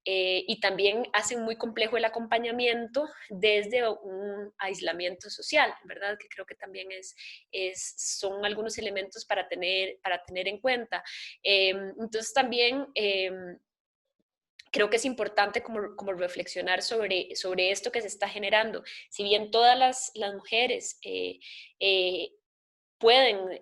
Y también hacen muy complejo el acompañamiento desde un aislamiento social, ¿verdad? Que creo que también son algunos elementos para tener en cuenta. Entonces también creo que es importante como reflexionar sobre esto que se está generando. Si bien todas las mujeres pueden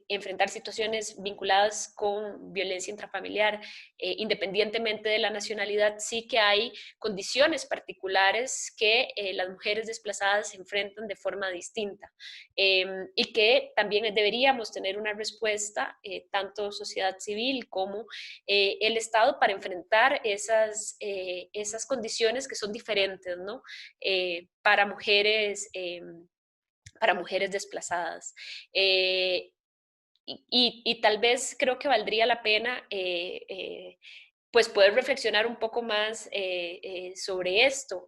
enfrentar situaciones vinculadas con violencia intrafamiliar, independientemente de la nacionalidad, sí que hay condiciones particulares que las mujeres desplazadas se enfrentan de forma distinta, y que también deberíamos tener una respuesta, tanto sociedad civil como el Estado, para enfrentar esas condiciones que son diferentes, ¿no? Para mujeres desplazadas. Y tal vez creo que valdría la pena pues poder reflexionar un poco más sobre esto,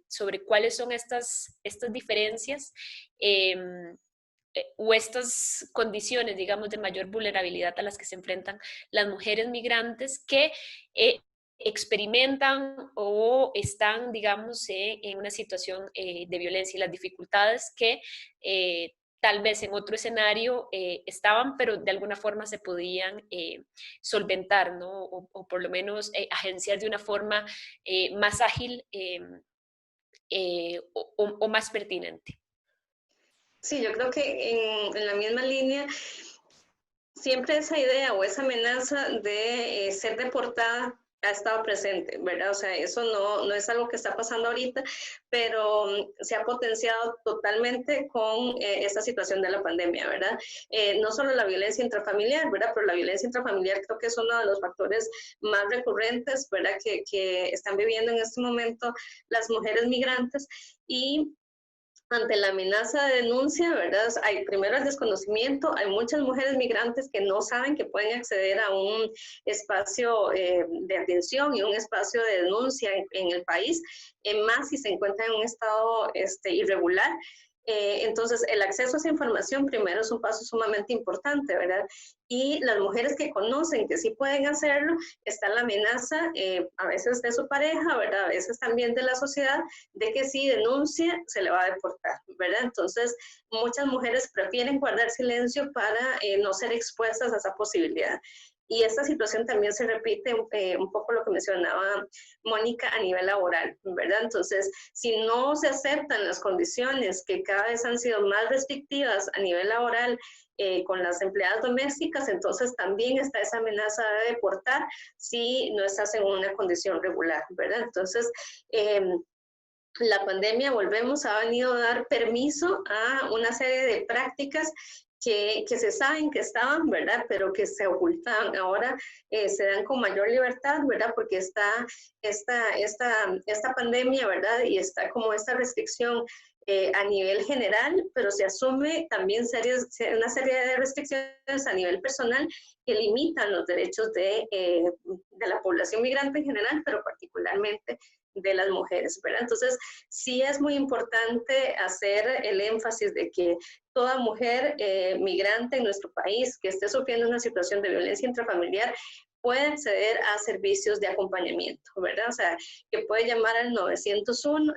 sobre cuáles son estas diferencias o estas condiciones, digamos, de mayor vulnerabilidad a las que se enfrentan las mujeres migrantes que experimentan o están, digamos, en una situación de violencia, y las dificultades que tal vez en otro escenario estaban, pero de alguna forma se podían solventar, ¿no? O por lo menos agenciar de una forma más ágil o más pertinente. Sí, yo creo que en la misma línea, siempre esa idea o esa amenaza de ser deportada ha estado presente, ¿verdad? O sea, eso no es algo que está pasando ahorita, pero se ha potenciado totalmente con esta situación de la pandemia, ¿verdad? No solo la violencia intrafamiliar, ¿verdad? Pero la violencia intrafamiliar creo que es uno de los factores más recurrentes, ¿verdad? Que están viviendo en este momento las mujeres migrantes, y ante la amenaza de denuncia, ¿verdad? Hay primero el desconocimiento, hay muchas mujeres migrantes que no saben que pueden acceder a un espacio de atención y un espacio de denuncia en el país, más si se encuentran en un estado irregular. Entonces, el acceso a esa información primero es un paso sumamente importante, ¿verdad? Y las mujeres que conocen que sí pueden hacerlo, está la amenaza, a veces de su pareja, ¿verdad? A veces también de la sociedad, de que si denuncia, se le va a deportar, ¿verdad? Entonces, muchas mujeres prefieren guardar silencio para no ser expuestas a esa posibilidad. Y esta situación también se repite un poco lo que mencionaba Mónica a nivel laboral, ¿verdad? Entonces, si no se aceptan las condiciones que cada vez han sido más restrictivas a nivel laboral con las empleadas domésticas, entonces también está esa amenaza de deportar si no estás en una condición regular, ¿verdad? Entonces, la pandemia, volvemos, ha venido a dar permiso a una serie de prácticas que se saben que estaban, ¿verdad? Pero que se ocultaban. Ahora se dan con mayor libertad, ¿verdad? Porque está esta pandemia, ¿verdad? Y está como esta restricción a nivel general, pero se asume también una serie de restricciones a nivel personal que limitan los derechos de la población migrante en general, pero particularmente de las mujeres, ¿verdad? Entonces, sí es muy importante hacer el énfasis de que toda mujer migrante en nuestro país que esté sufriendo una situación de violencia intrafamiliar puede acceder a servicios de acompañamiento, ¿verdad? O sea, que puede llamar al 911,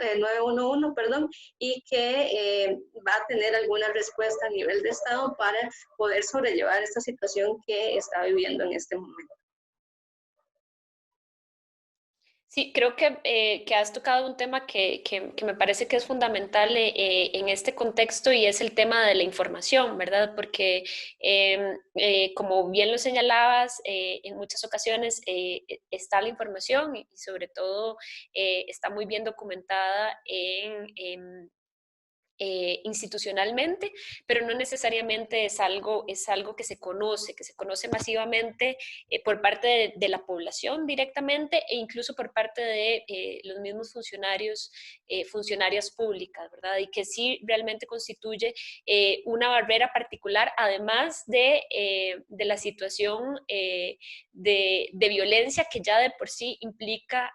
perdón, y que va a tener alguna respuesta a nivel de Estado para poder sobrellevar esta situación que está viviendo en este momento. Sí, creo que has tocado un tema que me parece que es fundamental en este contexto y es el tema de la información, ¿verdad? Porque como bien lo señalabas, en muchas ocasiones está la información y sobre todo está muy bien documentada institucionalmente, pero no necesariamente es algo que se conoce masivamente por parte de la población directamente e incluso por parte de los mismos funcionarias públicas, ¿verdad? Y que sí realmente constituye una barrera particular, además de la situación de violencia que ya de por sí implica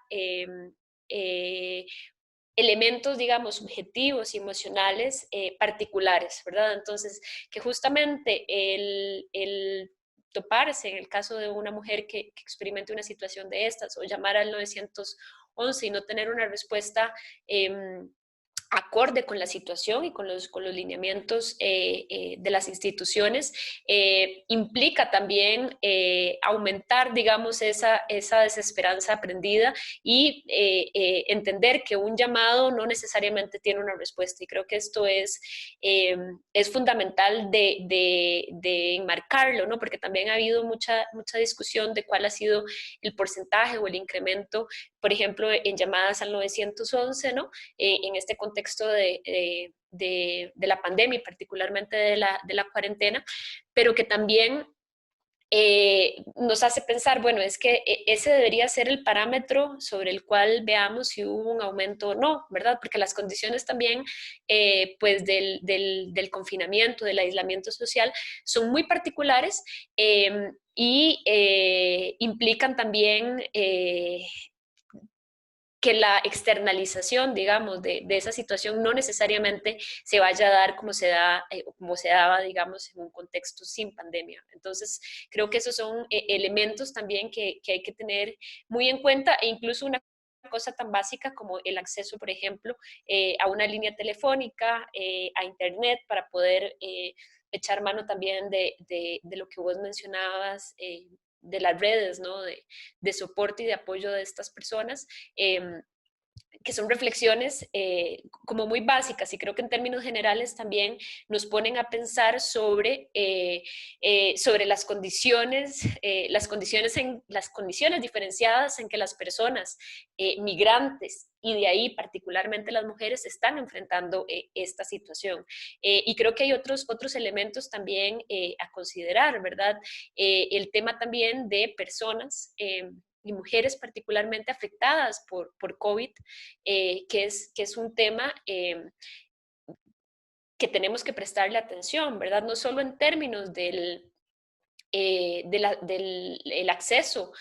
elementos, digamos, subjetivos y emocionales particulares, ¿verdad? Entonces, que justamente el toparse en el caso de una mujer que experimente una situación de estas o llamar al 911 y no tener una respuesta acorde con la situación y con los lineamientos de las instituciones, implica también aumentar, digamos, esa desesperanza aprendida y entender que un llamado no necesariamente tiene una respuesta. Y creo que esto es fundamental de enmarcarlo, ¿no? Porque también ha habido mucha discusión de cuál ha sido el porcentaje o el incremento, por ejemplo, en llamadas al 911, ¿no? En este contexto de la pandemia y particularmente de la cuarentena, pero que también nos hace pensar, bueno, es que ese debería ser el parámetro sobre el cual veamos si hubo un aumento o no, ¿verdad? Porque las condiciones también, pues, del confinamiento, del aislamiento social, son muy particulares y implican también que la externalización, digamos, de esa situación no necesariamente se vaya a dar como se daba, digamos, en un contexto sin pandemia. Entonces, creo que esos son elementos también que hay que tener muy en cuenta e incluso una cosa tan básica como el acceso, por ejemplo, a una línea telefónica, a internet, para poder echar mano también de lo que vos mencionabas, de las redes, ¿no? de soporte y de apoyo de estas personas, que son reflexiones como muy básicas y creo que en términos generales también nos ponen a pensar sobre las condiciones diferenciadas en que las personas migrantes y de ahí particularmente las mujeres están enfrentando esta situación. Y creo que hay otros elementos también a considerar, ¿verdad? El tema también de personas y mujeres particularmente afectadas por COVID, que es un tema que tenemos que prestarle atención, ¿verdad? No solo en términos del acceso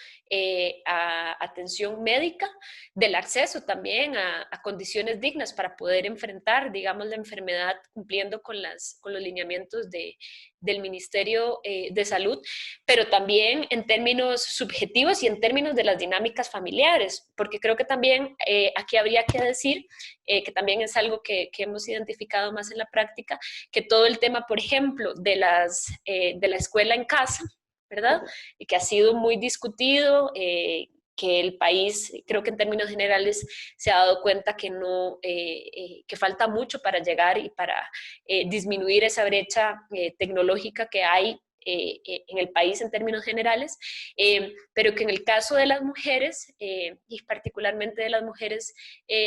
a atención médica, del acceso también a condiciones dignas para poder enfrentar, digamos, la enfermedad cumpliendo con los lineamientos del Ministerio de Salud, pero también en términos subjetivos y en términos de las dinámicas familiares, porque creo que también aquí habría que decir que también es algo que hemos identificado más en la práctica, que todo el tema, por ejemplo, de la escuela en casa, ¿verdad? Y que ha sido muy discutido, que el país, creo que en términos generales, se ha dado cuenta que que falta mucho para llegar y para disminuir esa brecha tecnológica que hay en el país en términos generales, pero que en el caso de las mujeres, y particularmente de las mujeres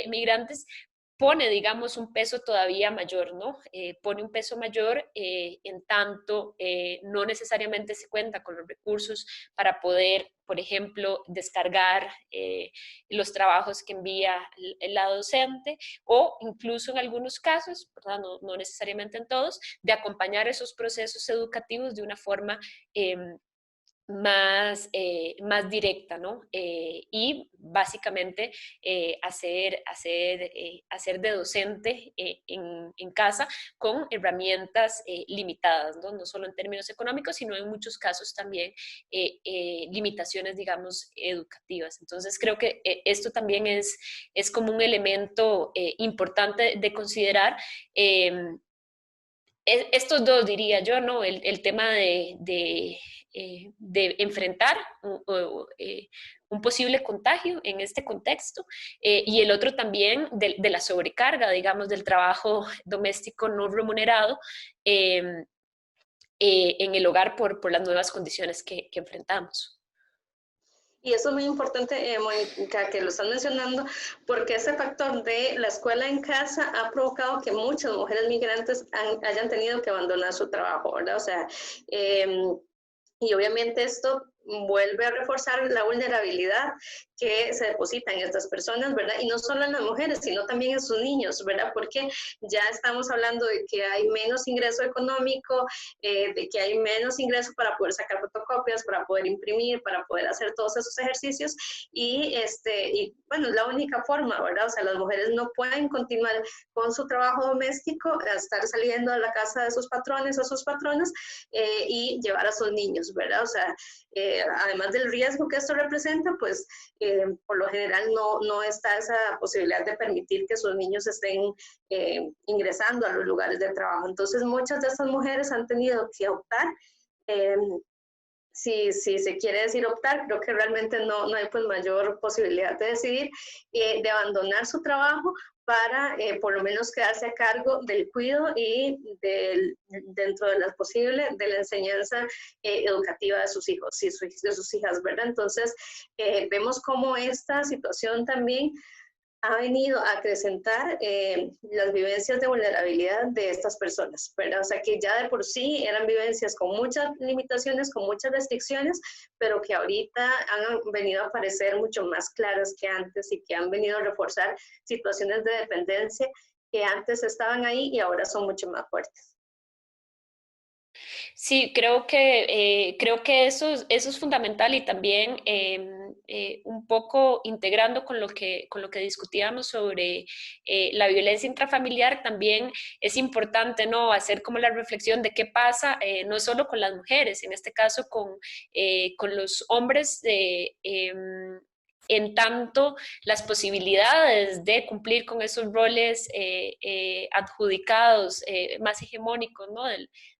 migrantes, pone, digamos, un peso todavía mayor, ¿no? Pone un peso mayor en tanto no necesariamente se cuenta con los recursos para poder, por ejemplo, descargar los trabajos que envía la docente, o incluso en algunos casos, ¿verdad? No necesariamente en todos, de acompañar esos procesos educativos de una forma más directa, ¿no? Y básicamente hacer de docente en casa con herramientas limitadas, ¿no? No solo en términos económicos, sino en muchos casos también limitaciones, digamos, educativas. Entonces creo que esto también es como un elemento importante de considerar. Estos dos, diría yo, ¿no? El tema de enfrentar un posible contagio en este contexto, y el otro también de la sobrecarga, digamos, del trabajo doméstico no remunerado en el hogar por las nuevas condiciones que enfrentamos. Y eso es muy importante, Mónica, que lo están mencionando, porque ese factor de la escuela en casa ha provocado que muchas mujeres migrantes hayan tenido que abandonar su trabajo, ¿verdad? O sea, y obviamente esto vuelve a reforzar la vulnerabilidad que se deposita en estas personas, ¿verdad? Y no solo en las mujeres, sino también en sus niños, ¿verdad? Porque ya estamos hablando de que hay menos ingreso económico, de que hay menos ingreso para poder sacar fotocopias, para poder imprimir, para poder hacer todos esos ejercicios, y bueno, es la única forma, ¿verdad? O sea, las mujeres no pueden continuar con su trabajo doméstico, estar saliendo a la casa de sus patrones o sus patronas y llevar a sus niños, ¿verdad? O sea, además del riesgo que esto representa, pues por lo general no está esa posibilidad de permitir que sus niños estén ingresando a los lugares de trabajo. Entonces muchas de estas mujeres han tenido que optar, si se quiere decir optar, creo que realmente no hay pues mayor posibilidad de decidir, de abandonar su trabajo para por lo menos quedarse a cargo del cuidado y dentro de lo posible de la enseñanza educativa de sus hijos y de sus hijas, ¿verdad? Entonces, vemos cómo esta situación también ha venido a acrecentar las vivencias de vulnerabilidad de estas personas, ¿verdad? O sea, que ya de por sí eran vivencias con muchas limitaciones, con muchas restricciones, pero que ahorita han venido a aparecer mucho más claras que antes y que han venido a reforzar situaciones de dependencia que antes estaban ahí y ahora son mucho más fuertes. Sí, creo que eso es fundamental, y también un poco integrando con lo que discutíamos sobre la violencia intrafamiliar, también es importante, ¿no?, hacer como la reflexión de qué pasa no solo con las mujeres, en este caso con los hombres, en tanto las posibilidades de cumplir con esos roles adjudicados más hegemónicos, ¿no?,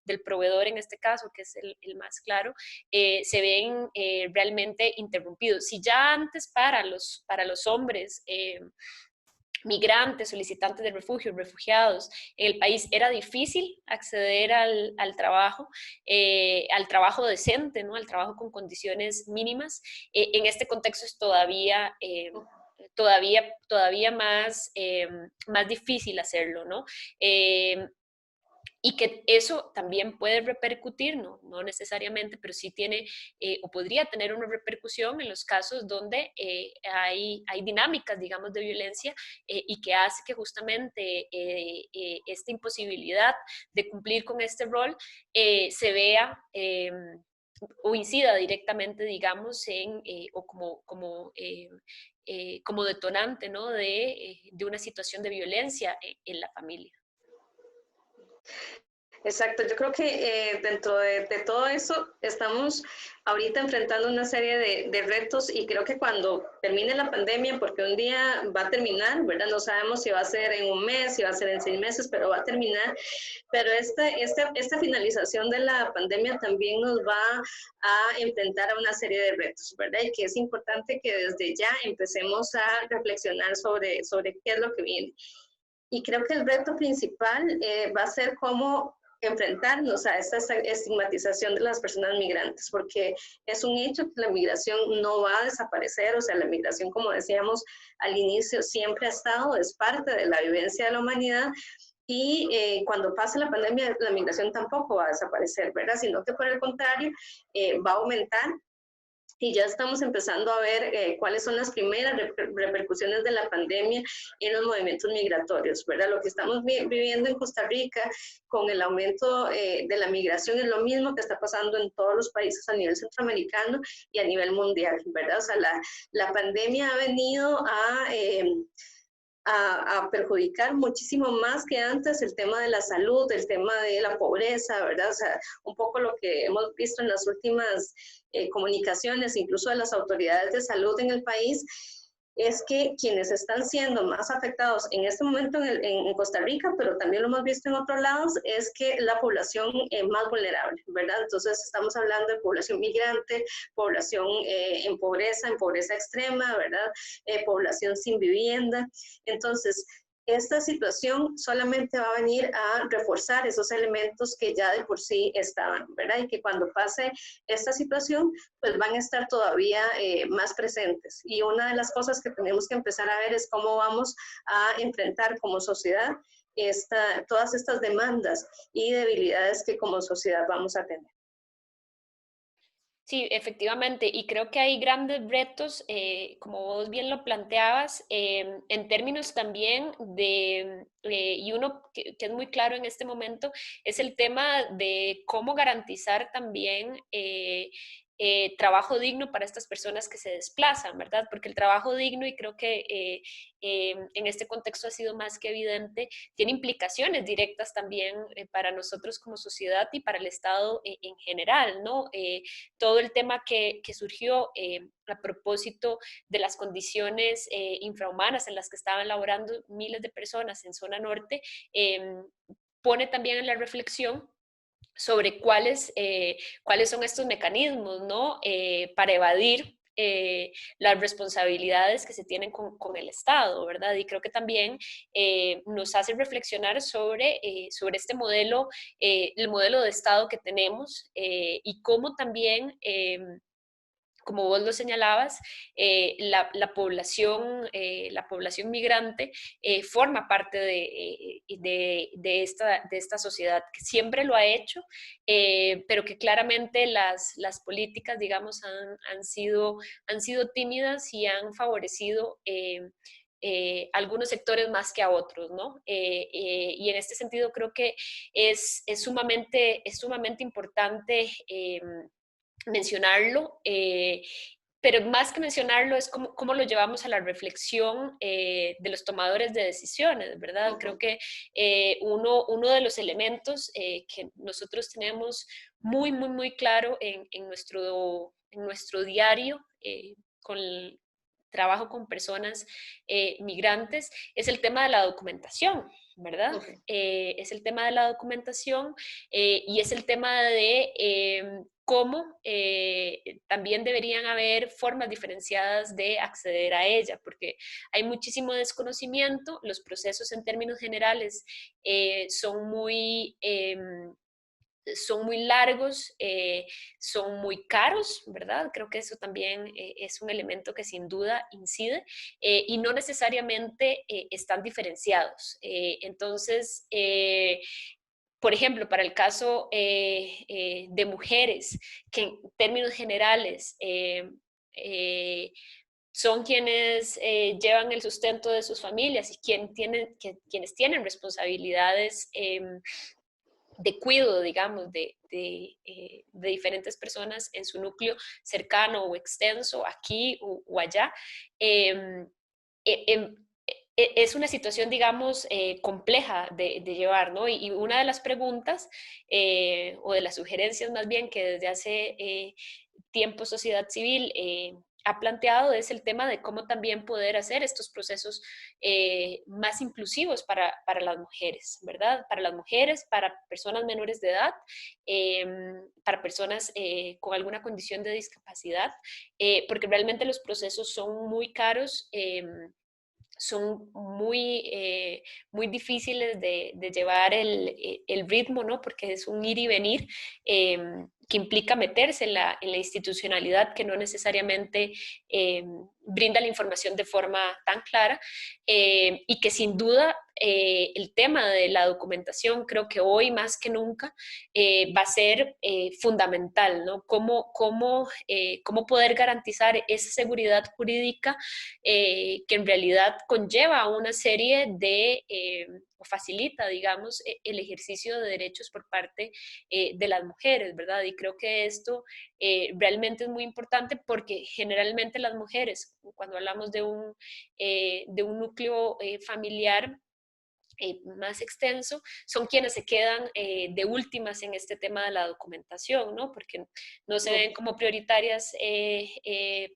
del proveedor en este caso, que es el más claro, se ven realmente interrumpidos. Si ya antes para los hombres migrantes, solicitantes de refugio, refugiados en el país, era difícil acceder al trabajo decente, ¿no?, al trabajo con condiciones mínimas, en este contexto es todavía más difícil hacerlo, ¿no? Y que eso también puede repercutir, no necesariamente, pero sí tiene o podría tener una repercusión en los casos donde hay dinámicas, digamos, de violencia y que hace que justamente esta imposibilidad de cumplir con este rol se vea o incida directamente, digamos, o como detonante, ¿no?, de una situación de violencia en la familia. Exacto, yo creo que dentro de todo eso estamos ahorita enfrentando una serie de retos, y creo que cuando termine la pandemia, porque un día va a terminar, ¿verdad? No sabemos si va a ser en un mes, si va a ser en 6 meses, pero va a terminar. Pero esta finalización de la pandemia también nos va a enfrentar a una serie de retos, ¿verdad? Y que es importante que desde ya empecemos a reflexionar sobre qué es lo que viene. Y creo que el reto principal va a ser cómo enfrentarnos a esta estigmatización de las personas migrantes, porque es un hecho que la migración no va a desaparecer, o sea, la migración, como decíamos al inicio, siempre ha estado, es parte de la vivencia de la humanidad, y cuando pase la pandemia, la migración tampoco va a desaparecer, ¿verdad? Sino que por el contrario, va a aumentar. Y ya estamos empezando a ver cuáles son las primeras repercusiones de la pandemia en los movimientos migratorios, ¿verdad? Lo que estamos viviendo en Costa Rica con el aumento de la migración es lo mismo que está pasando en todos los países a nivel centroamericano y a nivel mundial, ¿verdad? O sea, la pandemia ha venido a perjudicar muchísimo más que antes el tema de la salud, el tema de la pobreza, ¿verdad? O sea, un poco lo que hemos visto en las últimas comunicaciones, incluso de las autoridades de salud en el país, es que quienes están siendo más afectados en este momento en Costa Rica, pero también lo hemos visto en otros lados, es que la población más vulnerable, ¿verdad? Entonces estamos hablando de población migrante, población en pobreza extrema, ¿verdad? Población sin vivienda. Entonces, esta situación solamente va a venir a reforzar esos elementos que ya de por sí estaban, ¿verdad? Y que cuando pase esta situación, pues van a estar todavía más presentes. Y una de las cosas que tenemos que empezar a ver es cómo vamos a enfrentar como sociedad todas estas demandas y debilidades que como sociedad vamos a tener. Sí, efectivamente, y creo que hay grandes retos, como vos bien lo planteabas, en términos también y uno que es muy claro en este momento, es el tema de cómo garantizar también trabajo digno para estas personas que se desplazan, ¿verdad? Porque el trabajo digno, y creo que en este contexto ha sido más que evidente, tiene implicaciones directas también para nosotros como sociedad y para el Estado en general, ¿no? Todo el tema que surgió a propósito de las condiciones infrahumanas en las que estaban laborando miles de personas en zona norte, pone también en la reflexión sobre cuáles son estos mecanismos, ¿no? Para evadir las responsabilidades que se tienen con el Estado, ¿verdad? Y creo que también nos hace reflexionar sobre este modelo, el modelo de Estado que tenemos y cómo también como vos lo señalabas, la población migrante forma parte de esta sociedad, que siempre lo ha hecho, pero que claramente las políticas, digamos, han sido tímidas y han favorecido algunos sectores más que a otros, ¿no? Y en este sentido creo que es sumamente importante mencionarlo, pero más que mencionarlo es cómo lo llevamos a la reflexión de los tomadores de decisiones, ¿verdad? Creo que uno de los elementos que nosotros tenemos muy, muy, muy claro en nuestro diario con el trabajo con personas migrantes es el tema de la documentación, ¿verdad? Es el tema de la documentación y es el tema de cómo también deberían haber formas diferenciadas de acceder a ella, porque hay muchísimo desconocimiento, los procesos en términos generales son muy largos, son muy caros, ¿verdad? Creo que eso también es un elemento que sin duda incide y no necesariamente están diferenciados. Entonces, por ejemplo, para el caso de mujeres, que en términos generales son quienes llevan el sustento de sus familias y quienes tienen responsabilidades de cuidado, digamos, de diferentes personas en su núcleo cercano o extenso, aquí o allá. Es una situación, digamos, compleja de llevar, ¿no? Y una de las preguntas, o de las sugerencias más bien, que desde hace tiempo sociedad civil ha planteado es el tema de cómo también poder hacer estos procesos más inclusivos para las mujeres, ¿verdad? Para las mujeres, para personas menores de edad, para personas con alguna condición de discapacidad, porque realmente los procesos son muy caros son muy, muy difíciles de llevar el ritmo, ¿no? Porque es un ir y venir que implica meterse en la institucionalidad que no necesariamente brinda la información de forma tan clara y que sin duda el tema de la documentación creo que hoy más que nunca va a ser fundamental, ¿no? Cómo poder garantizar esa seguridad jurídica que en realidad conlleva una serie o facilita, digamos, el ejercicio de derechos por parte de las mujeres, ¿verdad? Y creo que esto realmente es muy importante porque generalmente las mujeres, cuando hablamos de un núcleo familiar, más extenso, son quienes se quedan de últimas en este tema de la documentación, ¿no? Porque no se ven como prioritarias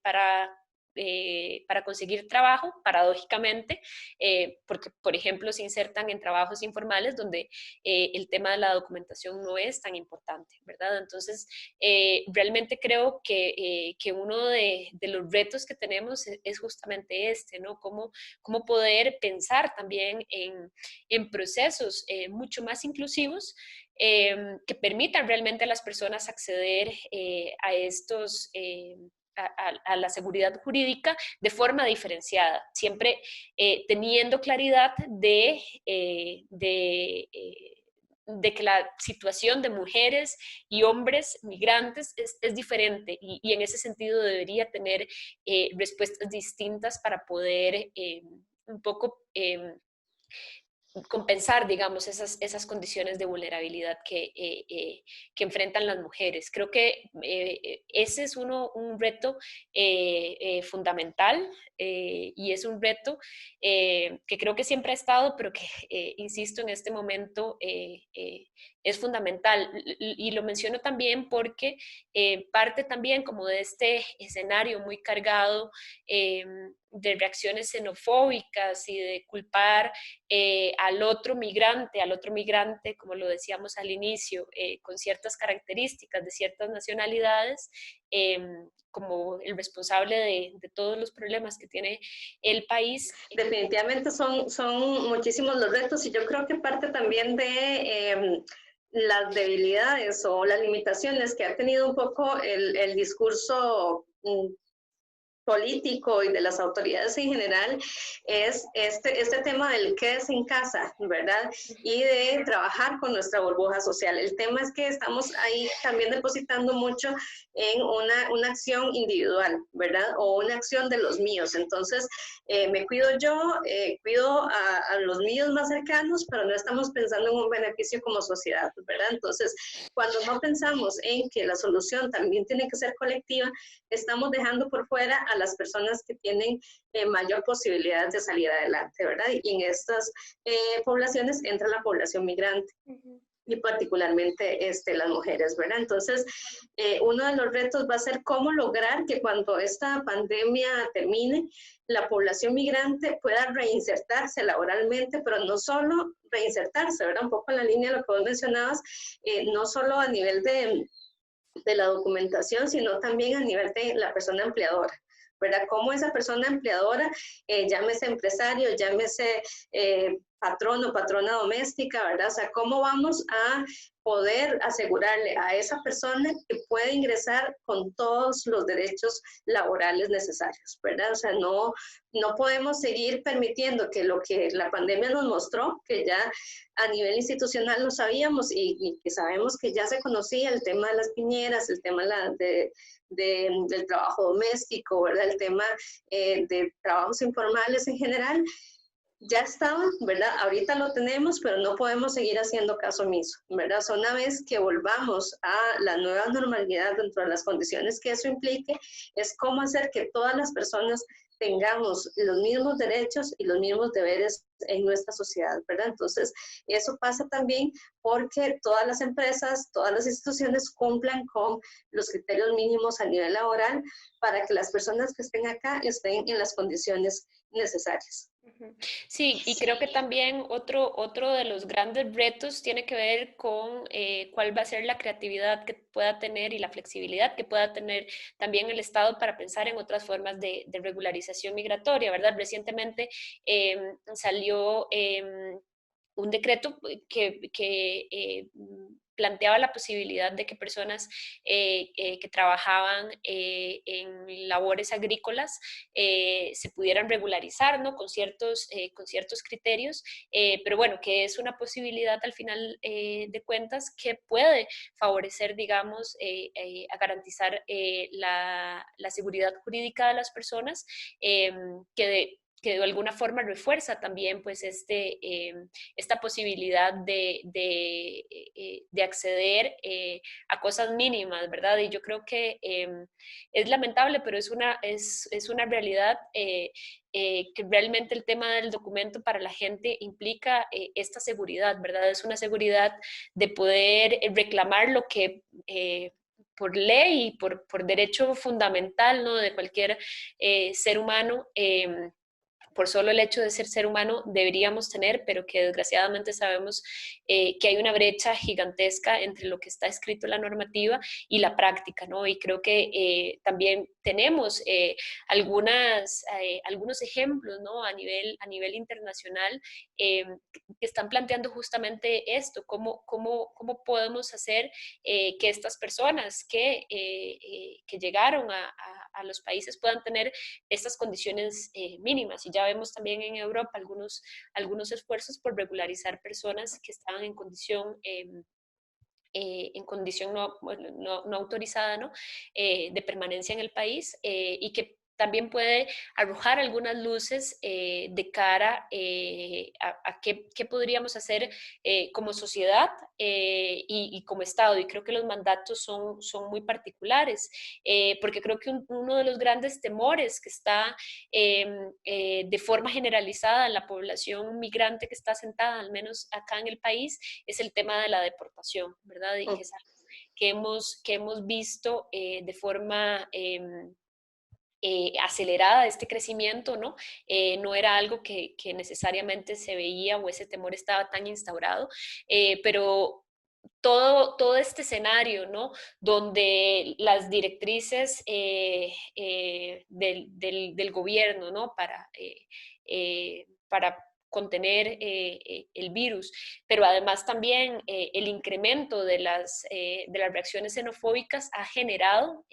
para conseguir trabajo, paradójicamente, porque, por ejemplo, se insertan en trabajos informales donde el tema de la documentación no es tan importante, ¿verdad? Entonces, realmente creo que uno de los retos que tenemos es justamente este, ¿no? Cómo poder pensar también en procesos mucho más inclusivos que permitan realmente a las personas acceder a estos... A la seguridad jurídica de forma diferenciada, siempre teniendo claridad de que la situación de mujeres y hombres migrantes es diferente y en ese sentido debería tener respuestas distintas para poder un poco compensar, digamos, esas condiciones de vulnerabilidad que enfrentan las mujeres. Creo que ese es un reto fundamental y es un reto que creo que siempre ha estado, pero que, insisto, en este momento es fundamental. Y lo menciono también porque parte también como de este escenario muy cargado de reacciones xenofóbicas y de culpar al otro migrante, como lo decíamos al inicio, con ciertas características de ciertas nacionalidades, como el responsable de todos los problemas que tiene el país. Definitivamente son muchísimos los retos y yo creo que parte también de las debilidades o las limitaciones que ha tenido un poco el discurso político y de las autoridades en general es este tema del quédese en casa, ¿verdad? Y de trabajar con nuestra burbuja social. El tema es que estamos ahí también depositando mucho en una acción individual, ¿verdad? O una acción de los míos. Entonces, me cuido yo, cuido a los míos más cercanos, pero no estamos pensando en un beneficio como sociedad, ¿verdad? Entonces, cuando no pensamos en que la solución también tiene que ser colectiva, estamos dejando por fuera a las personas que tienen mayor posibilidad de salir adelante, ¿verdad? Y en estas poblaciones entra la población migrante. Y particularmente las mujeres, ¿verdad? Entonces, uno de los retos va a ser cómo lograr que cuando esta pandemia termine, la población migrante pueda reinsertarse laboralmente, pero no solo reinsertarse, ¿verdad? Un poco en la línea de lo que vos mencionabas, no solo a nivel de la documentación, sino también a nivel de la persona empleadora, ¿verdad? Cómo esa persona empleadora, llámese empresario, llámese patrón o patrona doméstica, ¿verdad? O sea, cómo vamos a poder asegurarle a esa persona que puede ingresar con todos los derechos laborales necesarios, ¿verdad? O sea, no podemos seguir permitiendo que lo que la pandemia nos mostró, que ya a nivel institucional lo sabíamos y que sabemos que ya se conocía el tema de las piñeras, el tema del trabajo doméstico, ¿verdad? El tema de trabajos informales en general, ya estaba, ¿verdad? Ahorita lo tenemos, pero no podemos seguir haciendo caso omiso, ¿verdad? O sea, una vez que volvamos a la nueva normalidad dentro de las condiciones que eso implique, es cómo hacer que todas las personas tengamos los mismos derechos y los mismos deberes en nuestra sociedad, ¿verdad? Entonces, eso pasa también porque todas las empresas, todas las instituciones cumplan con los criterios mínimos a nivel laboral para que las personas que estén acá estén en las condiciones necesarias. Sí, y creo que también otro de los grandes retos tiene que ver con cuál va a ser la creatividad que pueda tener y la flexibilidad que pueda tener también el Estado para pensar en otras formas de regularización migratoria, ¿verdad? Recientemente salió un decreto que planteaba la posibilidad de que personas que trabajaban en labores agrícolas se pudieran regularizar, ¿no? Con ciertos criterios, pero bueno, que es una posibilidad al final de cuentas que puede favorecer, digamos, a garantizar la seguridad jurídica de las personas, que de alguna forma refuerza también pues esta posibilidad de acceder a cosas mínimas, ¿verdad? Y yo creo que es lamentable, pero es una realidad que realmente el tema del documento para la gente implica esta seguridad, ¿verdad? Es una seguridad de poder reclamar lo que por ley y por derecho fundamental, ¿no? De cualquier ser humano, por solo el hecho de ser humano deberíamos tener, pero que desgraciadamente sabemos que hay una brecha gigantesca entre lo que está escrito en la normativa y la práctica, ¿no? Y creo que también tenemos algunos ejemplos, ¿no? A nivel internacional que están planteando justamente esto, cómo podemos hacer que estas personas que llegaron a los países puedan tener estas condiciones mínimas. Y ya vemos también en Europa algunos esfuerzos por regularizar personas que estaban en condición no autorizada, ¿no? De permanencia en el país y que también puede arrojar algunas luces de cara a qué podríamos hacer como sociedad y como Estado. Y creo que los mandatos son muy particulares, porque creo que uno de los grandes temores que está de forma generalizada en la población migrante que está asentada, al menos acá en el país, es el tema de la deportación, ¿verdad? Y que es algo que hemos visto de forma acelerada este crecimiento, ¿no? No era algo que necesariamente se veía o ese temor estaba tan instaurado, pero todo este escenario, ¿no? Donde las directrices del gobierno, ¿no? Para contener el virus, pero además también el incremento de las reacciones xenofóbicas ha generado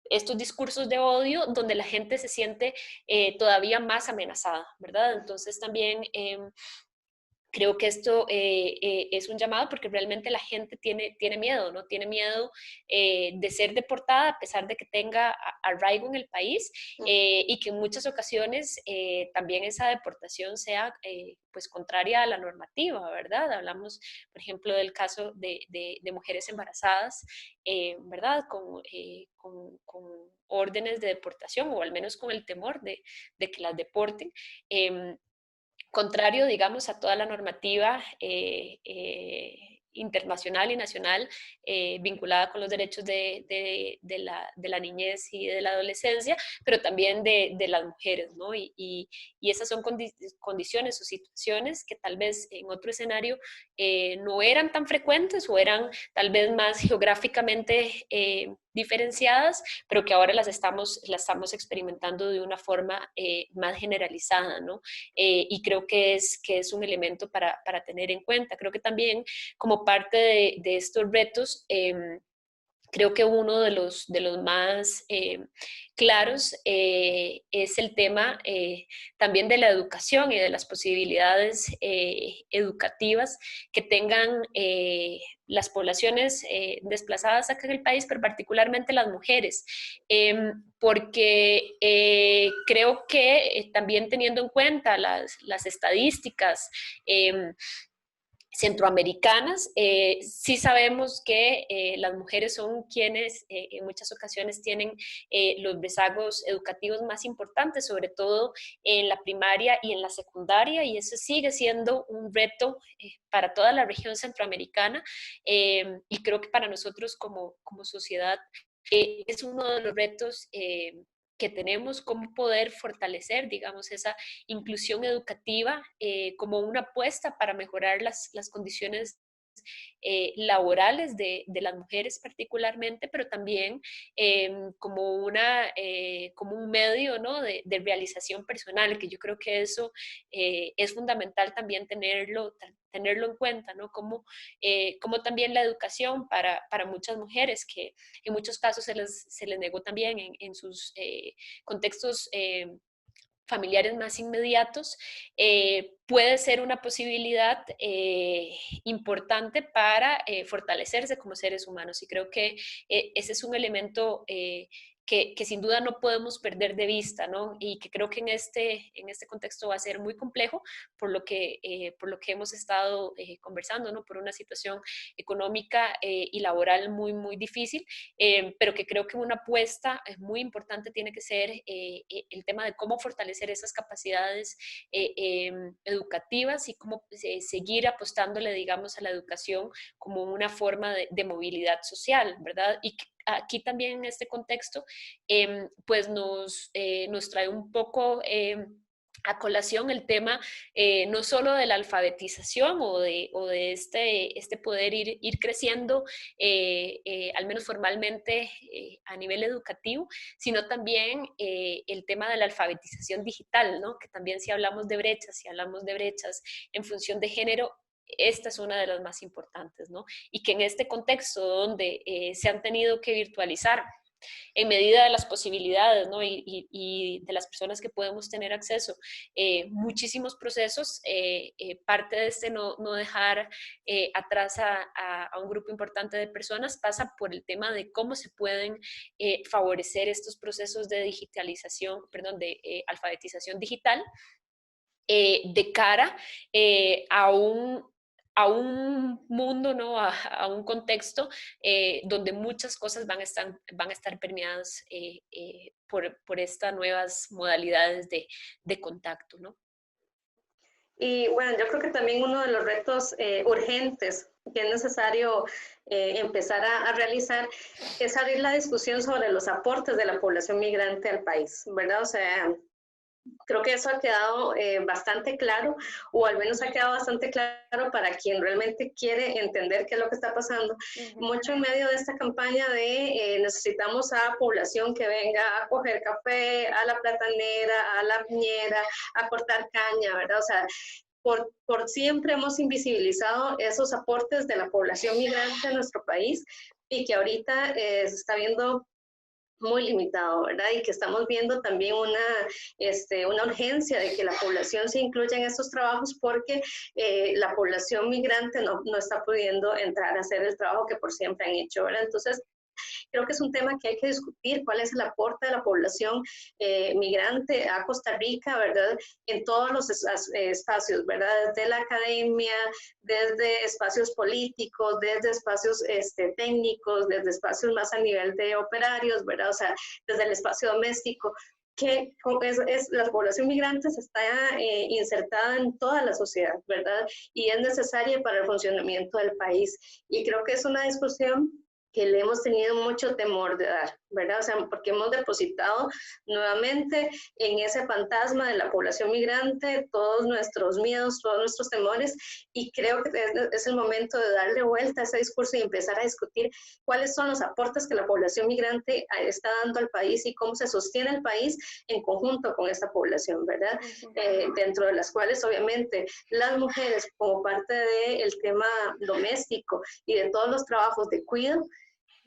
estos discursos de odio donde la gente se siente todavía más amenazada, ¿verdad? Entonces también creo que esto es un llamado porque realmente la gente tiene miedo, ¿no? Tiene miedo de ser deportada a pesar de que tenga arraigo en el país y que en muchas ocasiones también esa deportación sea pues contraria a la normativa, ¿verdad? Hablamos, por ejemplo, del caso de mujeres embarazadas, ¿verdad? Con órdenes de deportación o al menos con el temor de que las deporten. Contrario, digamos, a toda la normativa internacional y nacional vinculada con los derechos de la niñez y de la adolescencia, pero también de las mujeres, ¿no? Y esas son condiciones o situaciones que tal vez en otro escenario no eran tan frecuentes o eran tal vez más geográficamente diferenciadas, pero que ahora las estamos experimentando de una forma más generalizada, ¿no? Y creo que es un elemento para tener en cuenta. Creo que también como parte de estos retos, creo que uno de los más claros es el tema también de la educación y de las posibilidades educativas que tengan las poblaciones desplazadas acá en el país, pero particularmente las mujeres, porque creo que también teniendo en cuenta las estadísticas, centroamericanas. Sí sabemos que las mujeres son quienes en muchas ocasiones tienen los rezagos educativos más importantes, sobre todo en la primaria y en la secundaria, y eso sigue siendo un reto para toda la región centroamericana, y creo que para nosotros como sociedad es uno de los retos que tenemos, cómo poder fortalecer, digamos, esa inclusión educativa como una apuesta para mejorar las condiciones laborales de las mujeres particularmente, pero también como un medio, ¿no?, de realización personal, que yo creo que eso es fundamental también tenerlo en cuenta, ¿no? Como también la educación para muchas mujeres, que en muchos casos se les negó también en sus contextos familiares más inmediatos, puede ser una posibilidad importante para fortalecerse como seres humanos. Y creo que ese es un elemento que sin duda no podemos perder de vista, ¿no? Y que creo que en este contexto va a ser muy complejo por lo que hemos estado conversando, ¿no? Por una situación económica y laboral muy, muy difícil, pero que creo que una apuesta muy importante tiene que ser el tema de cómo fortalecer esas capacidades educativas y cómo seguir apostándole, digamos, a la educación como una forma de movilidad social, ¿verdad? Y aquí también en este contexto, pues nos trae un poco a colación el tema no solo de la alfabetización o de este poder ir creciendo, al menos formalmente a nivel educativo, sino también el tema de la alfabetización digital, ¿no? Que también si hablamos de brechas en función de género, esta es una de las más importantes, ¿no? Y que en este contexto donde se han tenido que virtualizar en medida de las posibilidades, ¿no? y de las personas que podemos tener acceso, muchísimos procesos, parte de no dejar atrás a un grupo importante de personas pasa por el tema de cómo se pueden favorecer estos procesos de digitalización, perdón, de alfabetización digital, de cara a un mundo, ¿no? a un contexto donde muchas cosas van a estar permeadas por estas nuevas modalidades de contacto, ¿no? Y bueno, yo creo que también uno de los retos urgentes que es necesario empezar a realizar es abrir la discusión sobre los aportes de la población migrante al país, ¿verdad? O sea, creo que eso ha quedado bastante claro, o al menos ha quedado bastante claro para quien realmente quiere entender qué es lo que está pasando. Mucho en medio de esta campaña de necesitamos a población que venga a coger café, a la platanera, a la piñera, a cortar caña, ¿verdad? O sea, por siempre hemos invisibilizado esos aportes de la población migrante en nuestro país y que ahorita se está viendo muy limitado, ¿verdad? Y que estamos viendo también una urgencia de que la población se incluya en estos trabajos porque la población migrante no está pudiendo entrar a hacer el trabajo que por siempre han hecho, ¿verdad? Entonces, creo que es un tema que hay que discutir, cuál es el aporte de la población migrante a Costa Rica, ¿verdad? En todos los espacios, ¿verdad? Desde la academia, desde espacios políticos, desde espacios técnicos, desde espacios más a nivel de operarios, ¿verdad? O sea, desde el espacio doméstico, que la población migrante está insertada en toda la sociedad, ¿verdad? Y es necesaria para el funcionamiento del país. Y creo que es una discusión que le hemos tenido mucho temor de dar, ¿verdad? O sea, porque hemos depositado nuevamente en ese fantasma de la población migrante todos nuestros miedos, todos nuestros temores, y creo que es el momento de darle vuelta a ese discurso y empezar a discutir cuáles son los aportes que la población migrante está dando al país y cómo se sostiene el país en conjunto con esta población, ¿verdad? Dentro de las cuales, obviamente, las mujeres, como parte del tema doméstico y de todos los trabajos de cuidado,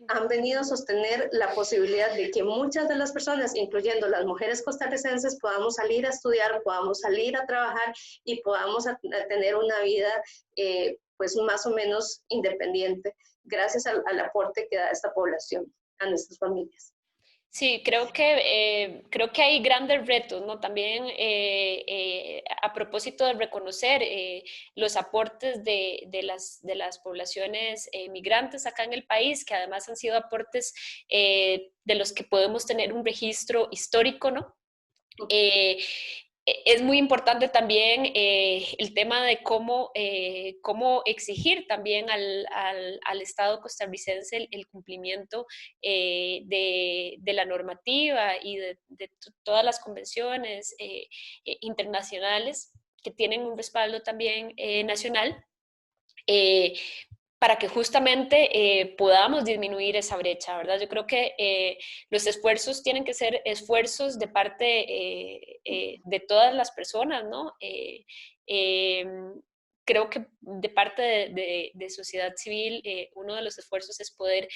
han venido a sostener la posibilidad de que muchas de las personas, incluyendo las mujeres costarricenses, podamos salir a estudiar, podamos salir a trabajar y podamos tener una vida pues más o menos independiente gracias al aporte que da esta población a nuestras familias. Sí, creo que hay grandes retos, ¿no? También a propósito de reconocer los aportes de las poblaciones migrantes acá en el país, que además han sido aportes de los que podemos tener un registro histórico, ¿no? Es muy importante también el tema de cómo exigir también al Estado costarricense el cumplimiento de la normativa y de todas las convenciones internacionales que tienen un respaldo también nacional. Para que justamente podamos disminuir esa brecha, ¿verdad? Yo creo que los esfuerzos tienen que ser esfuerzos de parte de todas las personas, ¿no? Creo que de parte de sociedad civil, uno de los esfuerzos es poder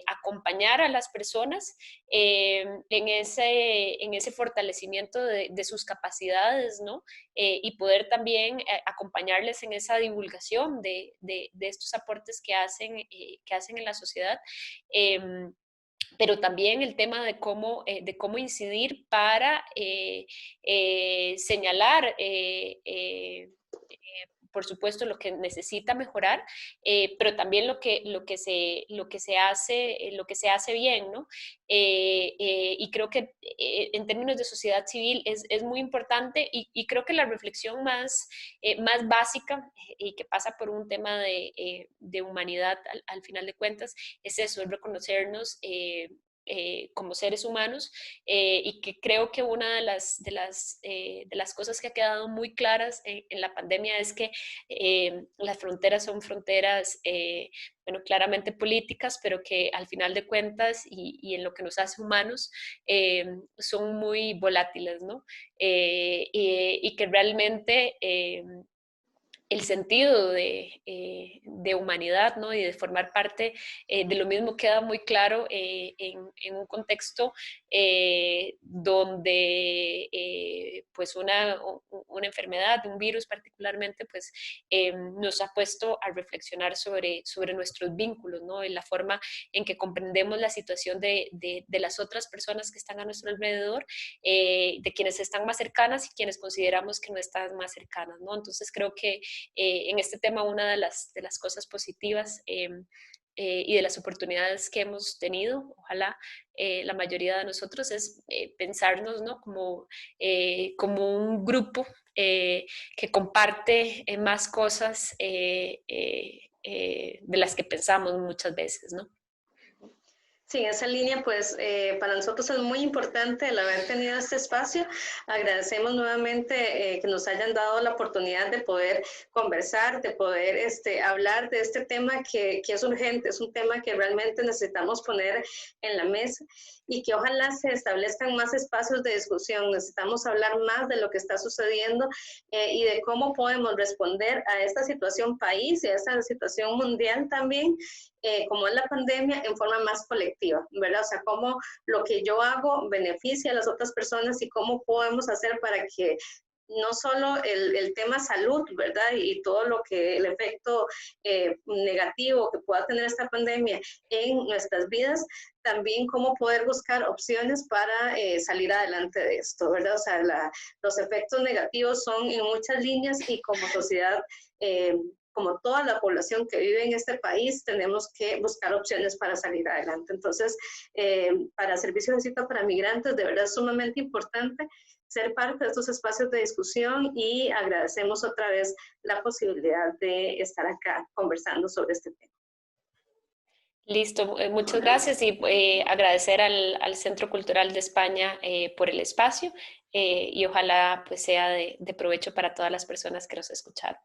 acompañar a las personas en ese fortalecimiento de sus capacidades, ¿no? Y poder también acompañarles en esa divulgación de estos aportes que hacen en la sociedad. Pero también el tema de cómo incidir para señalar por supuesto, lo que necesita mejorar, pero también lo que se hace bien, ¿no? Y creo que en términos de sociedad civil es muy importante y creo que la reflexión más básica y que pasa por un tema de humanidad al final de cuentas es eso, es reconocernos como seres humanos y que creo que una de las cosas que ha quedado muy claras en la pandemia es que las fronteras son fronteras, bueno, claramente políticas, pero que al final de cuentas y en lo que nos hace humanos son muy volátiles, ¿no? Y que realmente el sentido de humanidad, ¿no? Y de formar parte de lo mismo queda muy claro en un contexto donde pues una enfermedad, un virus particularmente, pues nos ha puesto a reflexionar sobre nuestros vínculos, ¿no? Y la forma en que comprendemos la situación de las otras personas que están a nuestro alrededor, de quienes están más cercanas y quienes consideramos que no están más cercanas, ¿no? Entonces creo que en este tema una de las cosas positivas y de las oportunidades que hemos tenido, ojalá la mayoría de nosotros, es pensarnos, ¿no? como un grupo que comparte más cosas de las que pensamos muchas veces, ¿no? Sí, en esa línea, pues para nosotros es muy importante el haber tenido este espacio. Agradecemos nuevamente que nos hayan dado la oportunidad de poder conversar, de poder hablar de este tema que es urgente, es un tema que realmente necesitamos poner en la mesa y que ojalá se establezcan más espacios de discusión. Necesitamos hablar más de lo que está sucediendo y de cómo podemos responder a esta situación país y a esta situación mundial también, como es la pandemia, en forma más colectiva, ¿verdad? O sea, cómo lo que yo hago beneficia a las otras personas y cómo podemos hacer para que no solo el tema salud, ¿verdad? Y todo lo que el efecto negativo que pueda tener esta pandemia en nuestras vidas, también cómo poder buscar opciones para salir adelante de esto, ¿verdad? O sea, los efectos negativos son en muchas líneas y como sociedad, como toda la población que vive en este país, tenemos que buscar opciones para salir adelante. Entonces, para Servicios de Cita para Migrantes, de verdad es sumamente importante ser parte de estos espacios de discusión y agradecemos otra vez la posibilidad de estar acá conversando sobre este tema. Listo, muchas gracias y agradecer al Centro Cultural de España por el espacio y ojalá pues sea de provecho para todas las personas que nos escucharon.